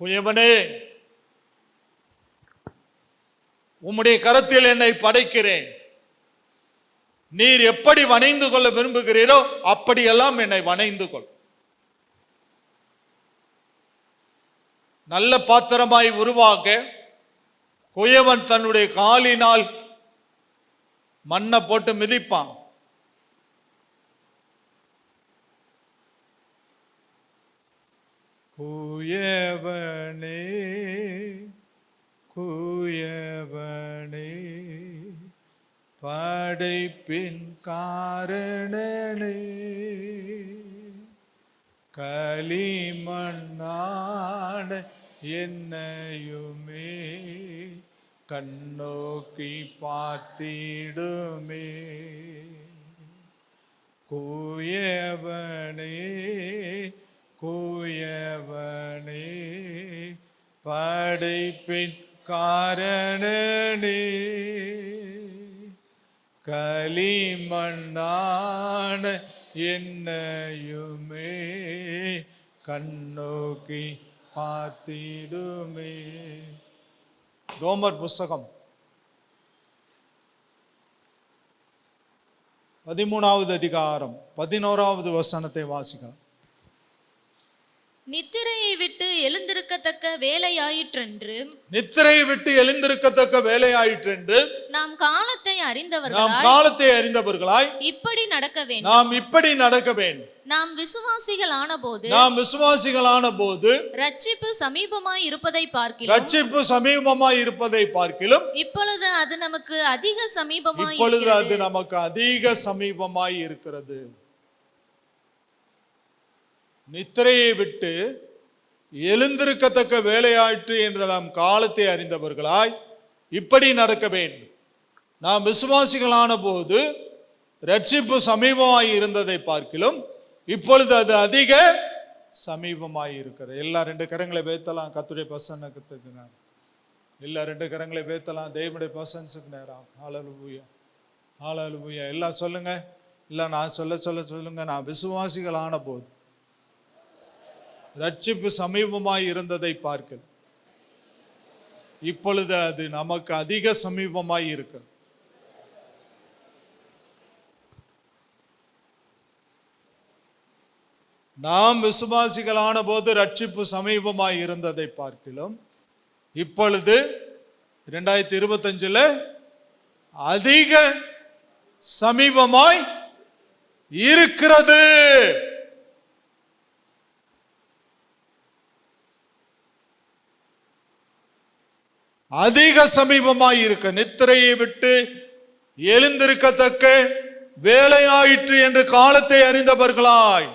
குயவனே, உம்முடைய கரத்தில் என்னை படைக்கிறேன். நீர் எப்படி வணைந்து கொள்ள விரும்புகிறீரோ அப்படியெல்லாம் என்னை வணைந்து கொள். நல்ல பாத்திரமாய் உருவாக குயவன் தன்னுடைய காலினால் மண்ணை போட்டு மிதிப்பான். குயவனே குயவனே படைப்பின் காரணனே, களிமண்ணான என்னையுமே கண்ணோக்கி பார்த்திடுமே. குயவனே குயவனே படைப்பின் காரணனே, களிமண்ணான என்னையுமே கண்ணோக்கி பார்த்திடுமே. ரோமர் புஸ்தகம் 13வது அதிகாரம் 11வது வசனத்தை வாசிக்கலாம். நித்திரையை விட்டு எழுந்திருக்கத்தக்க வேலையாயிற்றென்று, நித்திரையை விட்டு எழுந்திருக்கத்தக்க வேலையாயிற்றென்று நாம் காலத்தை அறிந்தவர்களாய் இப்படி நடக்க வேண்டும். நாம் இப்படி நடக்க வேண்டும். நாம் விசுவாசிகளான போது ரட்சிப்பு சமீபமாய் இருப்பதை பார்க்கிலும் இப்பொழுது அது நமக்கு அதிக சமீபமாய் இருக்கிறது. நித்திரையை விட்டு எழுந்திருக்கத்தக்க வேலையாயிற்று என்று நாம் காலத்தை அறிந்தவர்களாய் இப்படி நடக்க வேண்டும். நாம் விசுவாசிகளான போது ரட்சிப்பு சமீபமாய் இருந்ததை பார்க்கிலும் இப்பொழுது அது அதிக சமீபமாய் இருக்கிறது. எல்லா 2 கரங்களை பேத்தலாம். கர்த்தருடைய பிரசன்னத்துக்கு நேரம். எல்லா 2 கரங்களை பேத்தலாம். தேவனுடைய பிரசன்னத்துக்கு நேரம். ஹல்லேலூயா ஹல்லேலூயா. எல்லாம் சொல்லுங்க. இல்ல நான் சொல்லுங்க. நான் விசுவாசிகளான போது ரட்சிப்பு சமீபமாய் இருந்ததை பார்க்க இப்பொழுது அது நமக்கு அதிக சமீபமாய் இருக்கிறது. நாம் விசுவாசிகளான போது ரட்சிப்பு சமீபமாய் இருந்ததை பார்க்கிலும் இப்பொழுது 2025 அதிக சமீபமாய் இருக்கிறது. அதிக சமீபமாய் இருக்க. நித்திரையை விட்டு எழுந்திருக்கத்தக்க வேலையாயிற்று என்று காலத்தை அறிந்தவர்களாய்.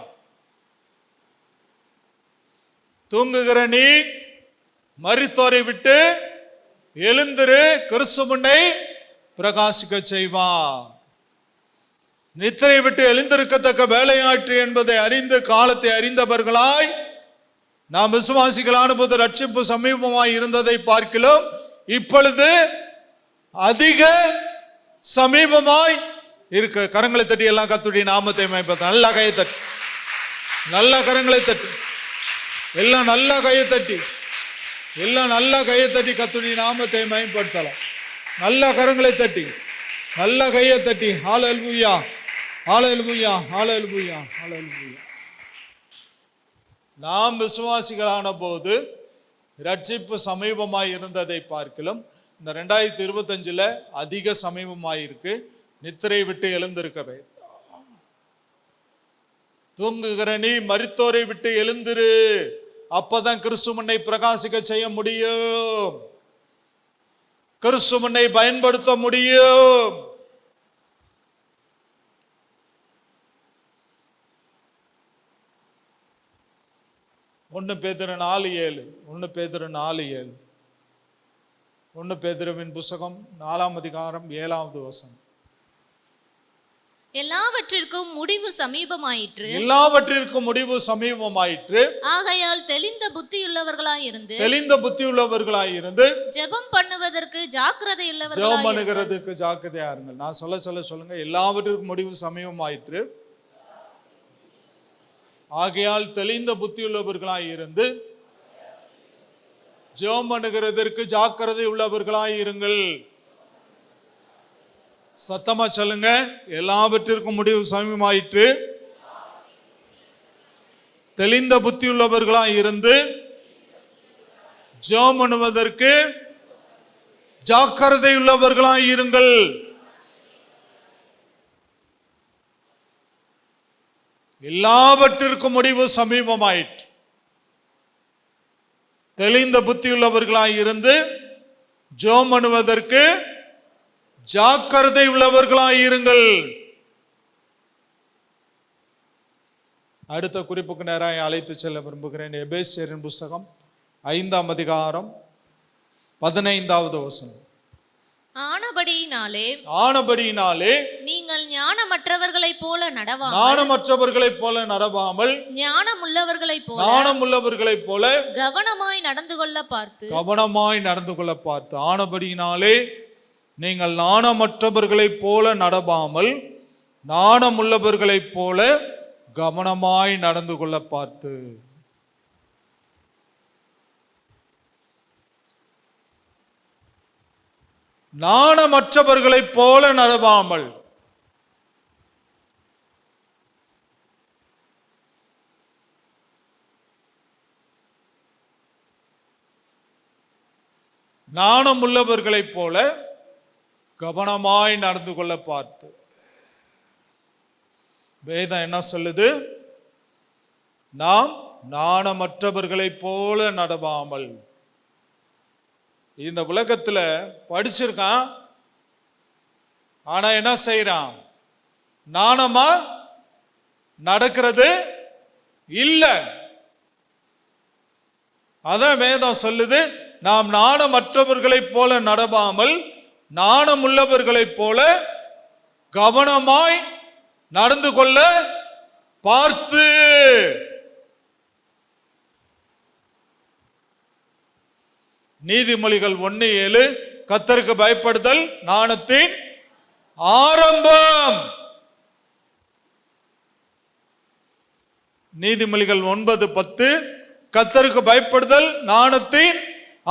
தூங்குகிற நீ மரித்தோரை விட்டு எழுந்திரு, கிறிஸ்து உன்னை பிரகாசிக்க செய்வார். நித்திரை விட்டு எழுந்திருக்கத்தக்க வேலையாயிற்று என்பதை அறிந்து காலத்தை அறிந்தவர்களாய் நாம் விசுவாசிகளான போது ரட்சிப்பு சமீபமாய் இருந்ததை பார்க்கிலும் இப்பொழுது அதிக சமீபமாய் இருக்க. கரங்களை தட்டி எல்லாம் கர்த்தருடைய நாமத்தை மகிமைப்படுத்த. நல்ல கையை தட்டி, நல்ல கரங்களை தட்டி, எல்லாம் நல்ல கையை தட்டி, எல்லாம் நல்ல கையை தட்டி கர்த்தருடைய நாமத்தை மகிமைப்படுத்தலாம். நல்ல கரங்களை தட்டி, நல்ல கையை தட்டி. ஹல்லேலூயா ஹல்லேலூயா ஹல்லேலூயா ஹல்லேலூயா. நாம் விசுவாசிகளான போது ரட்சிப்பு சமீபமாய் இருந்ததை பார்க்கிலும் இந்த 2025 அதிக சமீபமாயிருக்கு. நித்திரை விட்டு எழுந்திருக்க வேண்டும். தூங்குகிற நீ மரித்தோரை விட்டு எழுந்திரு. அப்பதான் கிறிஸ்து உன்னை பிரகாசிக்க செய்ய முடியும். கிறிஸ்து உன்னை பயன்படுத்த முடியும். ஒன்னு பேதுரு 4:7 1 பேதுரு 4:7 1 பேதுருவின் புஸ்தகம் 4ஆம் அதிகாரம் 7வது வசனம். எல்லாவற்றிற்கும் முடிவு சமீபமாயிற்று. எல்லாவற்றிற்கும் முடிவு சமீபமாயிற்று. ஆகையால் தெளிந்த புத்தியுள்ளவர்களாயிருந்து ஜெபம் பண்ணுவதற்கு ஜாக்கிரதையுள்ளவர்களாய் ஜெபம் பண்ணுகிறதுக்கு ஜாக்கிரதையா இருங்கள். நான் சொல்லுங்க. எல்லாவற்றிற்கும் முடிவு சமீபமாயிற்று. ஆகையால் தெளிந்த புத்தியுள்ளவர்களாய் இருந்து ஜெபம் பண்ணுகிறதற்கு ஜாக்கிரதை உள்ளவர்களாய் இருங்கள். சத்தமா சொல்லுங்க. எல்லாவற்றிற்கும் முடிவு சமீபமாயிற்று. தெளிந்த புத்தியுள்ளவர்களாய் இருந்து ஜெபம் பண்ணுவதற்கு ஜாக்கிரதை உள்ளவர்களாய் இருங்கள். எல்லாவற்றிற்கும் முடிவு சமீபமாயிற்று. தெளிந்த புத்தியுள்ளவர்களாய் இருந்து ஜெபம் பண்ணுவதற்கு ஜாக்கிரதை உள்ளவர்களாய் இருங்கள். அடுத்த குறிப்புக்கு நேராக அழைத்து செல்ல விரும்புகிறேன். எபேசியரின் புஸ்தகம் 5ஆம் அதிகாரம் 15வது வசனம். ஆனபடியினாலே நீங்கள் ஞானமற்றவர்களைப் போல நடவாமல் ஞானமுள்ளவர்களைப் போல கவனமாய் நடந்து கொள்ள பார்த்து. ஆனபடியினாலே நீங்கள் நாணமற்றவர்களைப் போல நடவாமல் நாணமுள்ளவர்களைப் போல கவனமாய் நடந்து கொள்ள பார்த்து. நாணமற்றவர்களைப் போல நடவாமல். நாணமுள்ளவர்களைப் போல கவனமாய் நடந்து கொள்ள பார்த்து. வேதம் என்ன சொல்லுது? நாம் நாணமற்றவர்களைப் போல நடவாமல். இந்த உலகத்துல படிச்சிருக்கான், ஆனா என்ன செய்யறான்? நாணமா நடக்கிறது இல்ல. அதான் வேதம் சொல்லுது, நாம் நாணமற்றவர்களைப் போல நடவாமல் நாணமுள்ளவர்களைப் போல கவனமாய் நடந்து கொள்ள பார்த்து. நீதிமொழிகள் 1:7 கர்த்தருக்கு பயப்படுதல் ஞானத்தின் ஆரம்பம். நீதிமொழிகள் 9:10 கர்த்தருக்கு பயப்படுதல் ஞானத்தின்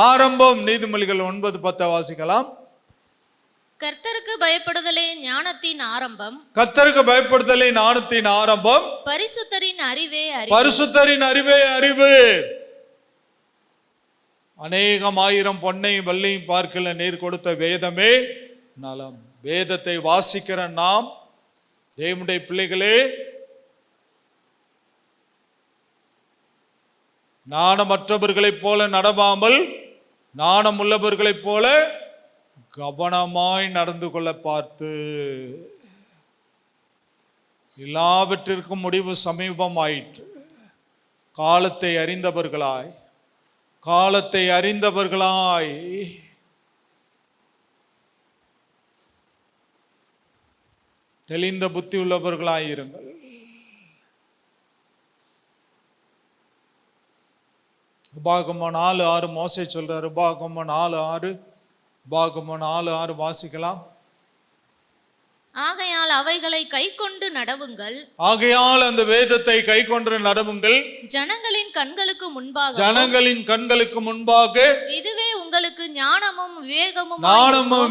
ஆரம்பம். நீதிமொழிகள் 9:10 வாசிக்கலாம். கர்த்தருக்கு பயப்படுதலே ஞானத்தின் ஆரம்பம். கர்த்தருக்கு பயப்படுதலே ஞானத்தின் ஆரம்பம். பரிசுத்தரின் அறிவே அறிவு. அநேகம் ஆயிரம் பொன்னையும் வெள்ளையும் பார்க்கல நீர் கொடுத்த வேதமே நலம். வேதத்தை வாசிக்கிற நாம் தேவனுடைய பிள்ளைகளே, நாணமற்றவர்களைப் போல நடவாமல் நாணம் உள்ளவர்களைப் போல கவனமாய் நடந்து கொள்ள பார்த்து. எல்லாவற்றிற்கும் முடிவு சமீபமாயிற்று. காலத்தை அறிந்தவர்களாய் தெளிந்த புத்தி உள்ளவர்களாய் இருங்கள். உபாகமம் 4:6 மோசே சொல்றாரு. உபாகமம் 4:6 வாசிக்கலாம். ஆகையால் அவைகளை கைக்கொண்டு நடவுங்கள். ஆகையால் அந்த வேதத்தை கைக்கொண்டு நடவுங்கள். ஜனங்களின் கண்களுக்கு முன்பாக இதுவே உங்களுக்கு ஞானமும்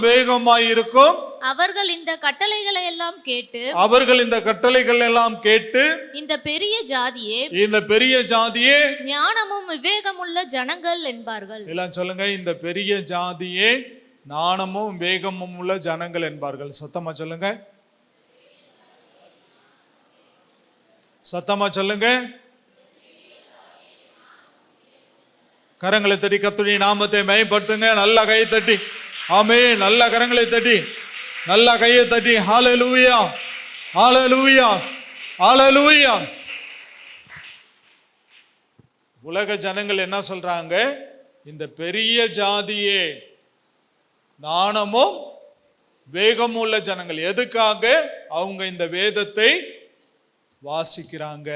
விவேகமாய் இருக்கும். அவர்கள் இந்த கட்டளைகளை எல்லாம் கேட்டு இந்த பெரிய ஜாதியே ஞானமும் விவேகமுள்ள ஜனங்கள் என்பார்கள். எல்லாம் சொல்லுங்க. இந்த பெரிய ஜாதியே ஞானமும் விவேகமும் உள்ள ஜனங்கள் என்பார்கள். சத்தமா சொல்லுங்க. சத்தமா சொல்லுங்க. கரங்களை தட்டி கர்த்தருடைய நாமத்தை மகிமைப்படுத்துங்க. நல்ல கையை தட்டி ஆமென். நல்ல கரங்களை தட்டி நல்ல கையை தட்டி ஹல்லேலூயா, ஹல்லேலூயா, ஹல்லேலூயா. உலக ஜனங்கள் என்ன சொல்றாங்க? இந்த பெரிய ஜாதியே நாணமும் வேகமும் உள்ள ஜனங்கள். எதுக்காக? அவங்க இந்த வேதத்தை வாசிக்கிறாங்க.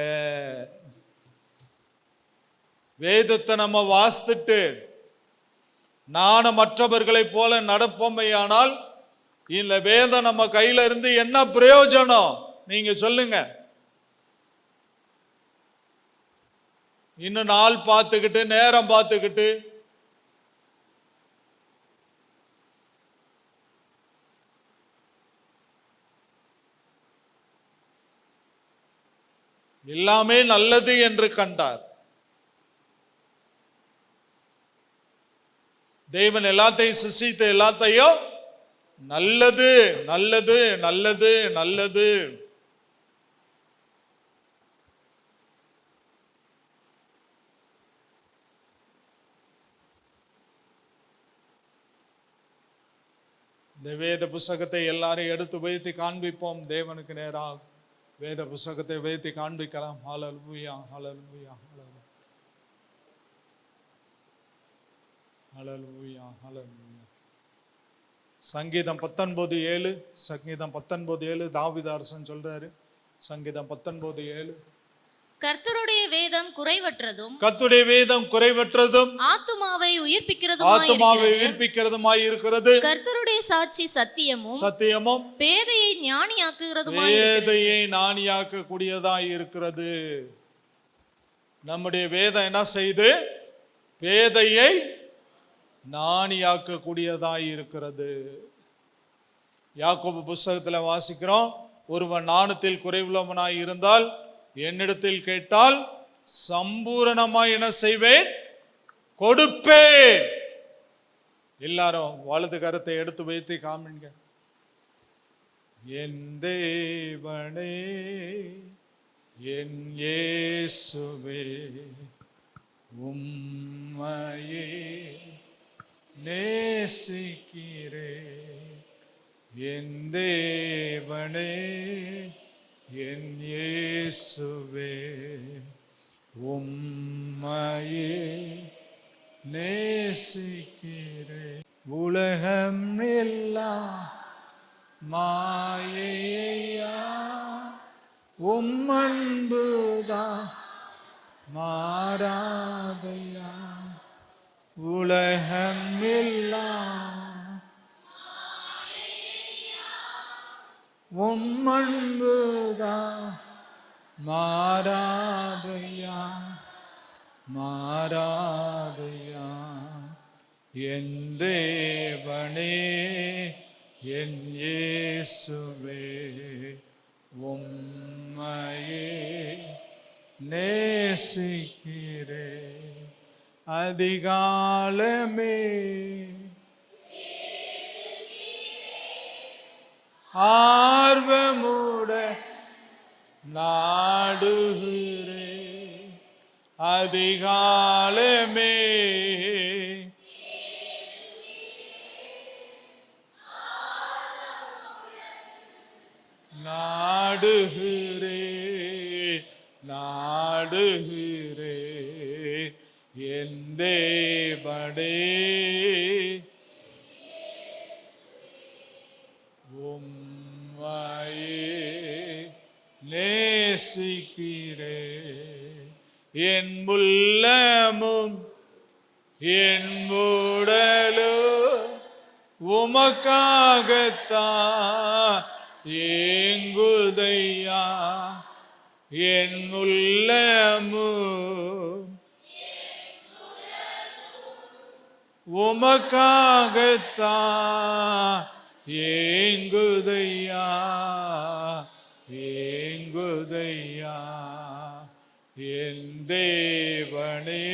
வேதத்தை நம்ம வாசித்துட்டு நாணமற்றவர்களை போல நடப்போமையானால் இந்த வேதம் நம்ம கையில இருந்து என்ன பிரயோஜனம்? நீங்க சொல்லுங்க. இன்னும் நாள் பார்த்துக்கிட்டு நேரம் பார்த்துக்கிட்டு எல்லாமே நல்லது என்று கண்டார். தேவன் எல்லாத்தையும் சிருஷ்டித்த எல்லாத்தையும் நல்லது நல்லது நல்லது நல்லது. இந்த வேத புஸ்தகத்தை எல்லாரும் எடுத்து வைத்து காண்பிப்போம். தேவனுக்கு நேராக வேத புஸ்தகத்தை வைத்து காண்பிக்கலாம். ஹல்லேலூயா, ஹல்லேலூயா, ஹல்லேலூயா, ஹல்லேலூயா. சங்கீதம் 19:7, சங்கீதம் 19:7 தாவீது அரசன் சொல்றாரு. சங்கீதம் 19:7, கர்த்தருடைய வேதம் குறைவற்றதும் கர்த்தருடைய வேதம் குறைவற்றதும் ஆத்துமாவை உயிர்ப்பிக்கிறதுமாய் இருக்கிறது. கர்த்தருடைய சாட்சி சத்தியமும் சத்தியமும் பேதையை ஞானியாக்க கூடியதாய் இருக்கிறது. நம்முடைய வேதம் என்ன செய்து? பேதையை ஞானியாக்க கூடியதாய் இருக்கிறது. யாக்கோபு புஸ்தகத்துல வாசிக்கிறோம், ஒருவன் ஞானத்தில் குறைவுள்ளவனாய் இருந்தால் என்னிடத்தில் கேட்டால் சம்பூரணமாய் என்ன செய்வேன்? கொடுப்பேன். எல்லாரும் வலது கரத்தை எடுத்து வைத்து காமிங்க. என் தேவனே, என் இயேசுவே, உம்மையே நேசிக்கிறேன். என் தேவனே, என் இயேசுவே, உம்மையே நேசிக்கிறேன். உலகம் எல்லாம் மாயையா, உம்மன்புதான் மாறாதையா. உலகம் எல்லாம் உம்மன்புதான் மாறாதையா, மாறாதையா. என் தேவனே, என் இயேசுவே, உம்மையே நேசிக்கிறேன். அதிகாலமே ஆர்வமுட நாடுகிறேன். அதிகாலமே நாடுகிறேன், நாடுகிறேன். என் தேவனே, உம்மையே நேசிக்கிறேன். என் உள்ளமும் என் உடலும் உமக்காகத்தான் ஏங்குதையா. என் உள்ளமும் உமக்காகத்தான் ஏங்குதையா, ஏங்குதையா. என் தேவனே,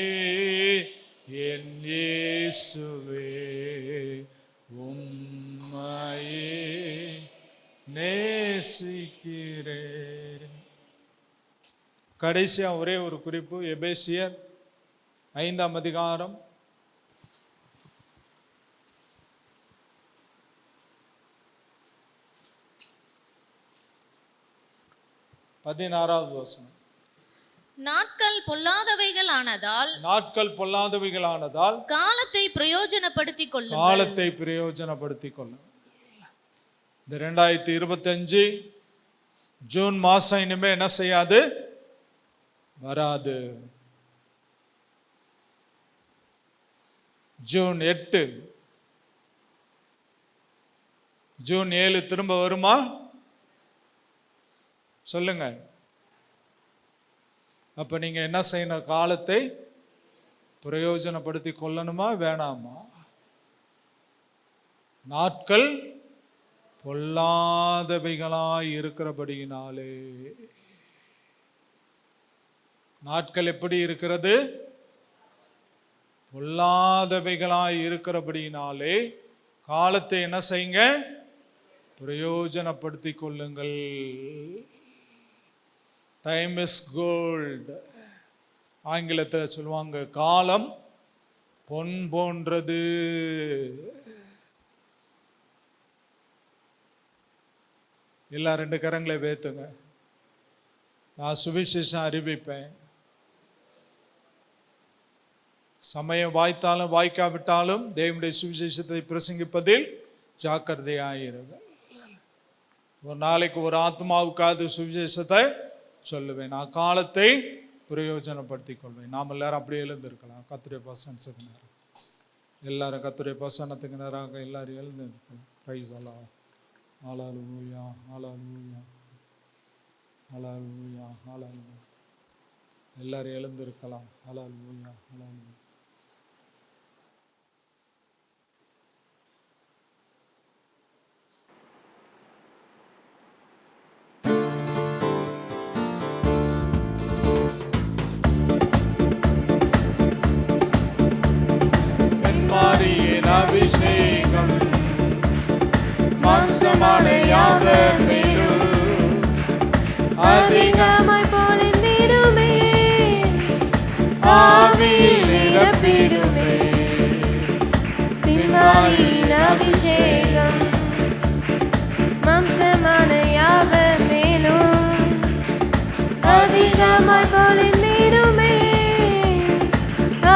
என் இயேசுவே, உம்மையே நேசிக்கிறேன். கடைசியா ஒரே ஒரு குறிப்பு, எபேசியர் 5ஆம் அதிகாரம் 16வது வசனம். நாட்கள் பொல்லாதவைகள் ஆனதால் காலத்தை பிரயோஜனப்படுத்திக் கொள்ளும். இந்த 2025 ஜூன் மாசம் இனிமே என்ன செய்யாது, வராது. ஜூன் 8, ஜூன் 7 திரும்ப வருமா சொல்லுங்க. அப்ப நீங்க என்ன செய்யணும், காலத்தை பிரயோஜனப்படுத்தி கொள்ளணுமா வேணாமா? நாட்கள் பொல்லாதவைகளாய் இருக்கிறபடியினாலே. நாட்கள் எப்படி இருக்கிறது? பொல்லாதவைகளாய் இருக்கிறபடியினாலே காலத்தை என்ன செய்யுங்க, பிரயோஜனப்படுத்திக் கொள்ளுங்கள். Time is gold. ஆங்கிலத்தில் சொல்லுவாங்க, காலம் பொன் போன்றது. எல்லா 2 கரங்களை வேத்துங்க. நான் சுவிசேஷம் அறிவிப்பேன். சமயம் வாய்த்தாலும் வாய்க்காவிட்டாலும் தேவனுடைய சுவிசேஷத்தை பிரசங்கிப்பதில் ஜாக்கிரதையாயிருங்கள். ஒரு நாளைக்கு ஒரு ஆத்மாவுக்காவது சுவிசேஷத்தை சொல்லுவேன். நான் காலத்தை பிரயோஜனப்படுத்திக் கொள்வேன். நாம் எல்லாரும் அப்படியே எழுந்திருக்கலாம். கர்த்தருடைய வசனத்துக்கு நேரம், எல்லாரும் கர்த்தருடைய வசனத்துக்கு நேராக எல்லாரும் எழுந்திருக்கலாம். பிரைஸ் அல்லாஹ். ஹல்லேலூயா, ஹல்லேலூயா, ஹல்லேலூயா, ஹல்லேலூயா. எல்லாரும் எழுந்திருக்கலாம். ஹல்லேலூயா, ஹல்லேலூயா. அபிஷேகம் மாம்சமடையாக மேலும் அதிகமாய் பொழிந்திடுமே, ஆவியில் நிரப்பிடுமே. பின்மாரியின் அபிஷேகம் மாம்சமடையாக மேலும் அதிகமாய் பொழிந்திடுமே,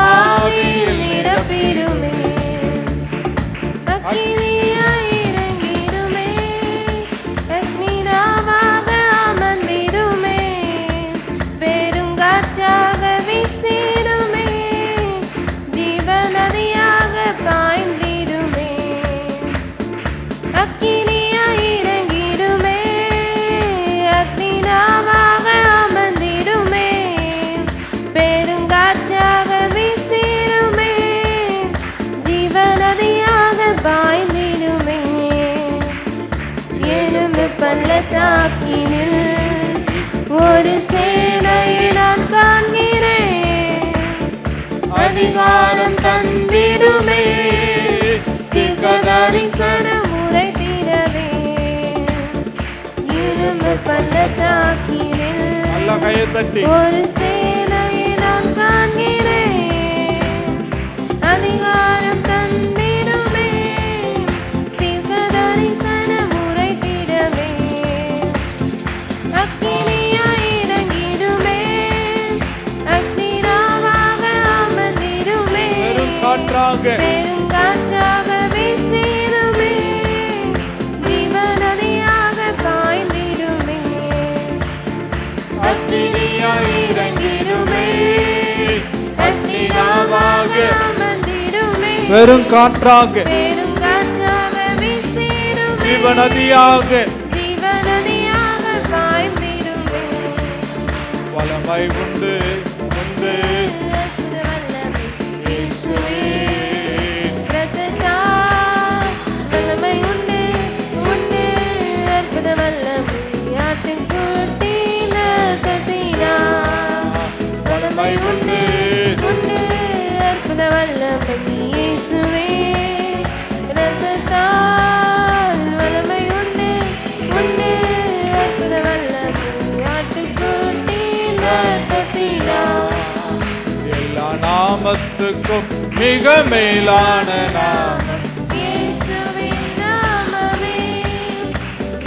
ஆவியில் நிரப்பிடுமே. இறங்கிடுமே, அக்னிநாவாக அமர்ந்திடுமே, பெருங்காற்றாக வீசிடுமே, ஜீவநதியாக பாய்ந்திடுமே. அக்கினியாய் இறங்கிடுமே, அக்னிநாவாக அமர்ந்திடுமே, பெருங்காற்றாக வீசிடுமே, ஜீவநதியாக பாய்ந்திடுமே. எலும்பு பள்ளத்தாக்கினில் ஒரு சேனையை நான் காண்கிறேன், அதிகாரம் தந்திடுமே, தீர்க்கதரிசனம் உரைத்திடவே. எலும்பு பள்ளத்தாக்கினில் ஒரு சேனையை நான் காண்கிறேன், அதிகாரம் தந்திடுமே, தீர்க்கதரிசனம் உரைத்திடவே. அக்கினியாய் இறங்கிடுமே, அக்னிநாவாக அமர்ந்திடுமே, பெருங்காற்றாக வீசிடுமே, ஜீவநதியாக பாய்ந்திடுமே. அக்கினியாய் இறங்கிடுமே, அக்னிநாவாக அமர்ந்திடுமே, பெருங்காற்றாக வீசிடுமே, ஜீவநதியாக பாய்ந்திடுமே. வல்லமை உண்டு உண்டு அற்புத வல்லமை இயேசுவே, இரத்தத்தால் வல்லமை உண்டு உண்டு அற்புத வல்லமை. ஆட்டுக்குட்டியின் இரத்தத்தினால் வல்லமை உண்டு உண்டு அற்புத வல்லமை இயேசுவே, இரத்தத்தால் வல்லமை உண்டு உண்டு அற்புத வல்லமை. ஆட்டுக்குட்டியின் நாமத்துக்கும் மிக மேலான நாமம். இயேசுவின் நாமமே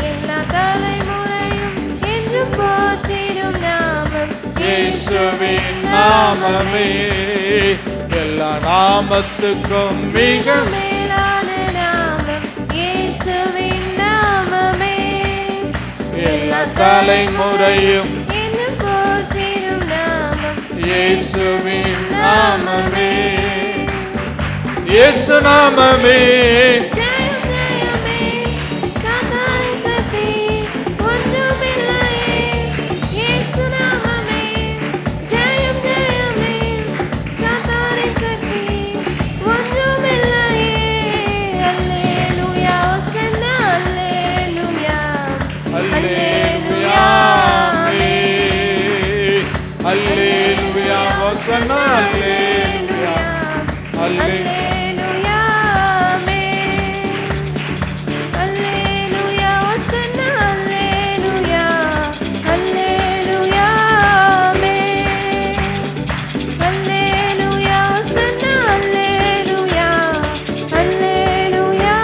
எல்லா தலைமுறையும் என்றும் போற்றிடும் நாமம். இயேசுவின் நாமமே எல்லா நாமத்துக்கும் மிக மேலான நாமம். இயேசுவின் நாமமே எல்லா தலைமுறையும் என்றும் போற்றிடும் நாமம். இயேசுவின் நாமமே. இயேசு நாமமே ஜெயம் ஜெயமே சாத்தானின் சக்தி ஒன்றுமில்லையே. இயேசு நாமமே ஜெயம் ஜெயமே சாத்தானின் சக்தி ஒன்றுமில்லையே. அல்லேலூயா ஹோசன்னா அல்லேலூயா அல்லேலூயா அல்லேலூயா ஹோசன்னா அல்லேலூயா அல்லேலூயா. அல்லேலூயா ஹோசன்னா அல்லேலூயா அல்லேலூயா அல்லேலூயா ஹோசன்னா அல்லேலூயா அல்லேலூயா.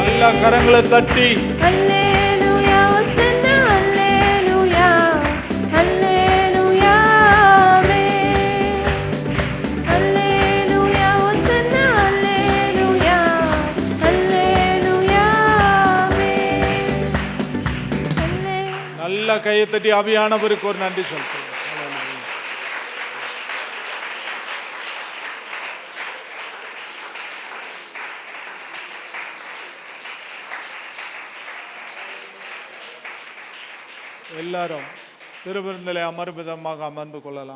எல்லா கரங்களை தட்டி அல்லேலூயா ஹோசன்னா அல்லேலூயா அல்லேலூயா அல்லேலூயா ஹோசன்னா அல்லேலூயா அல்லேலூயா. நல்ல கையை தட்டி ஆவியானவருக்கு ஒரு நன்றி சொல்றேன். எல்லாரும் திருவிருந்திலே அமர்விதமாக அமர்ந்து கொள்ளலாம்.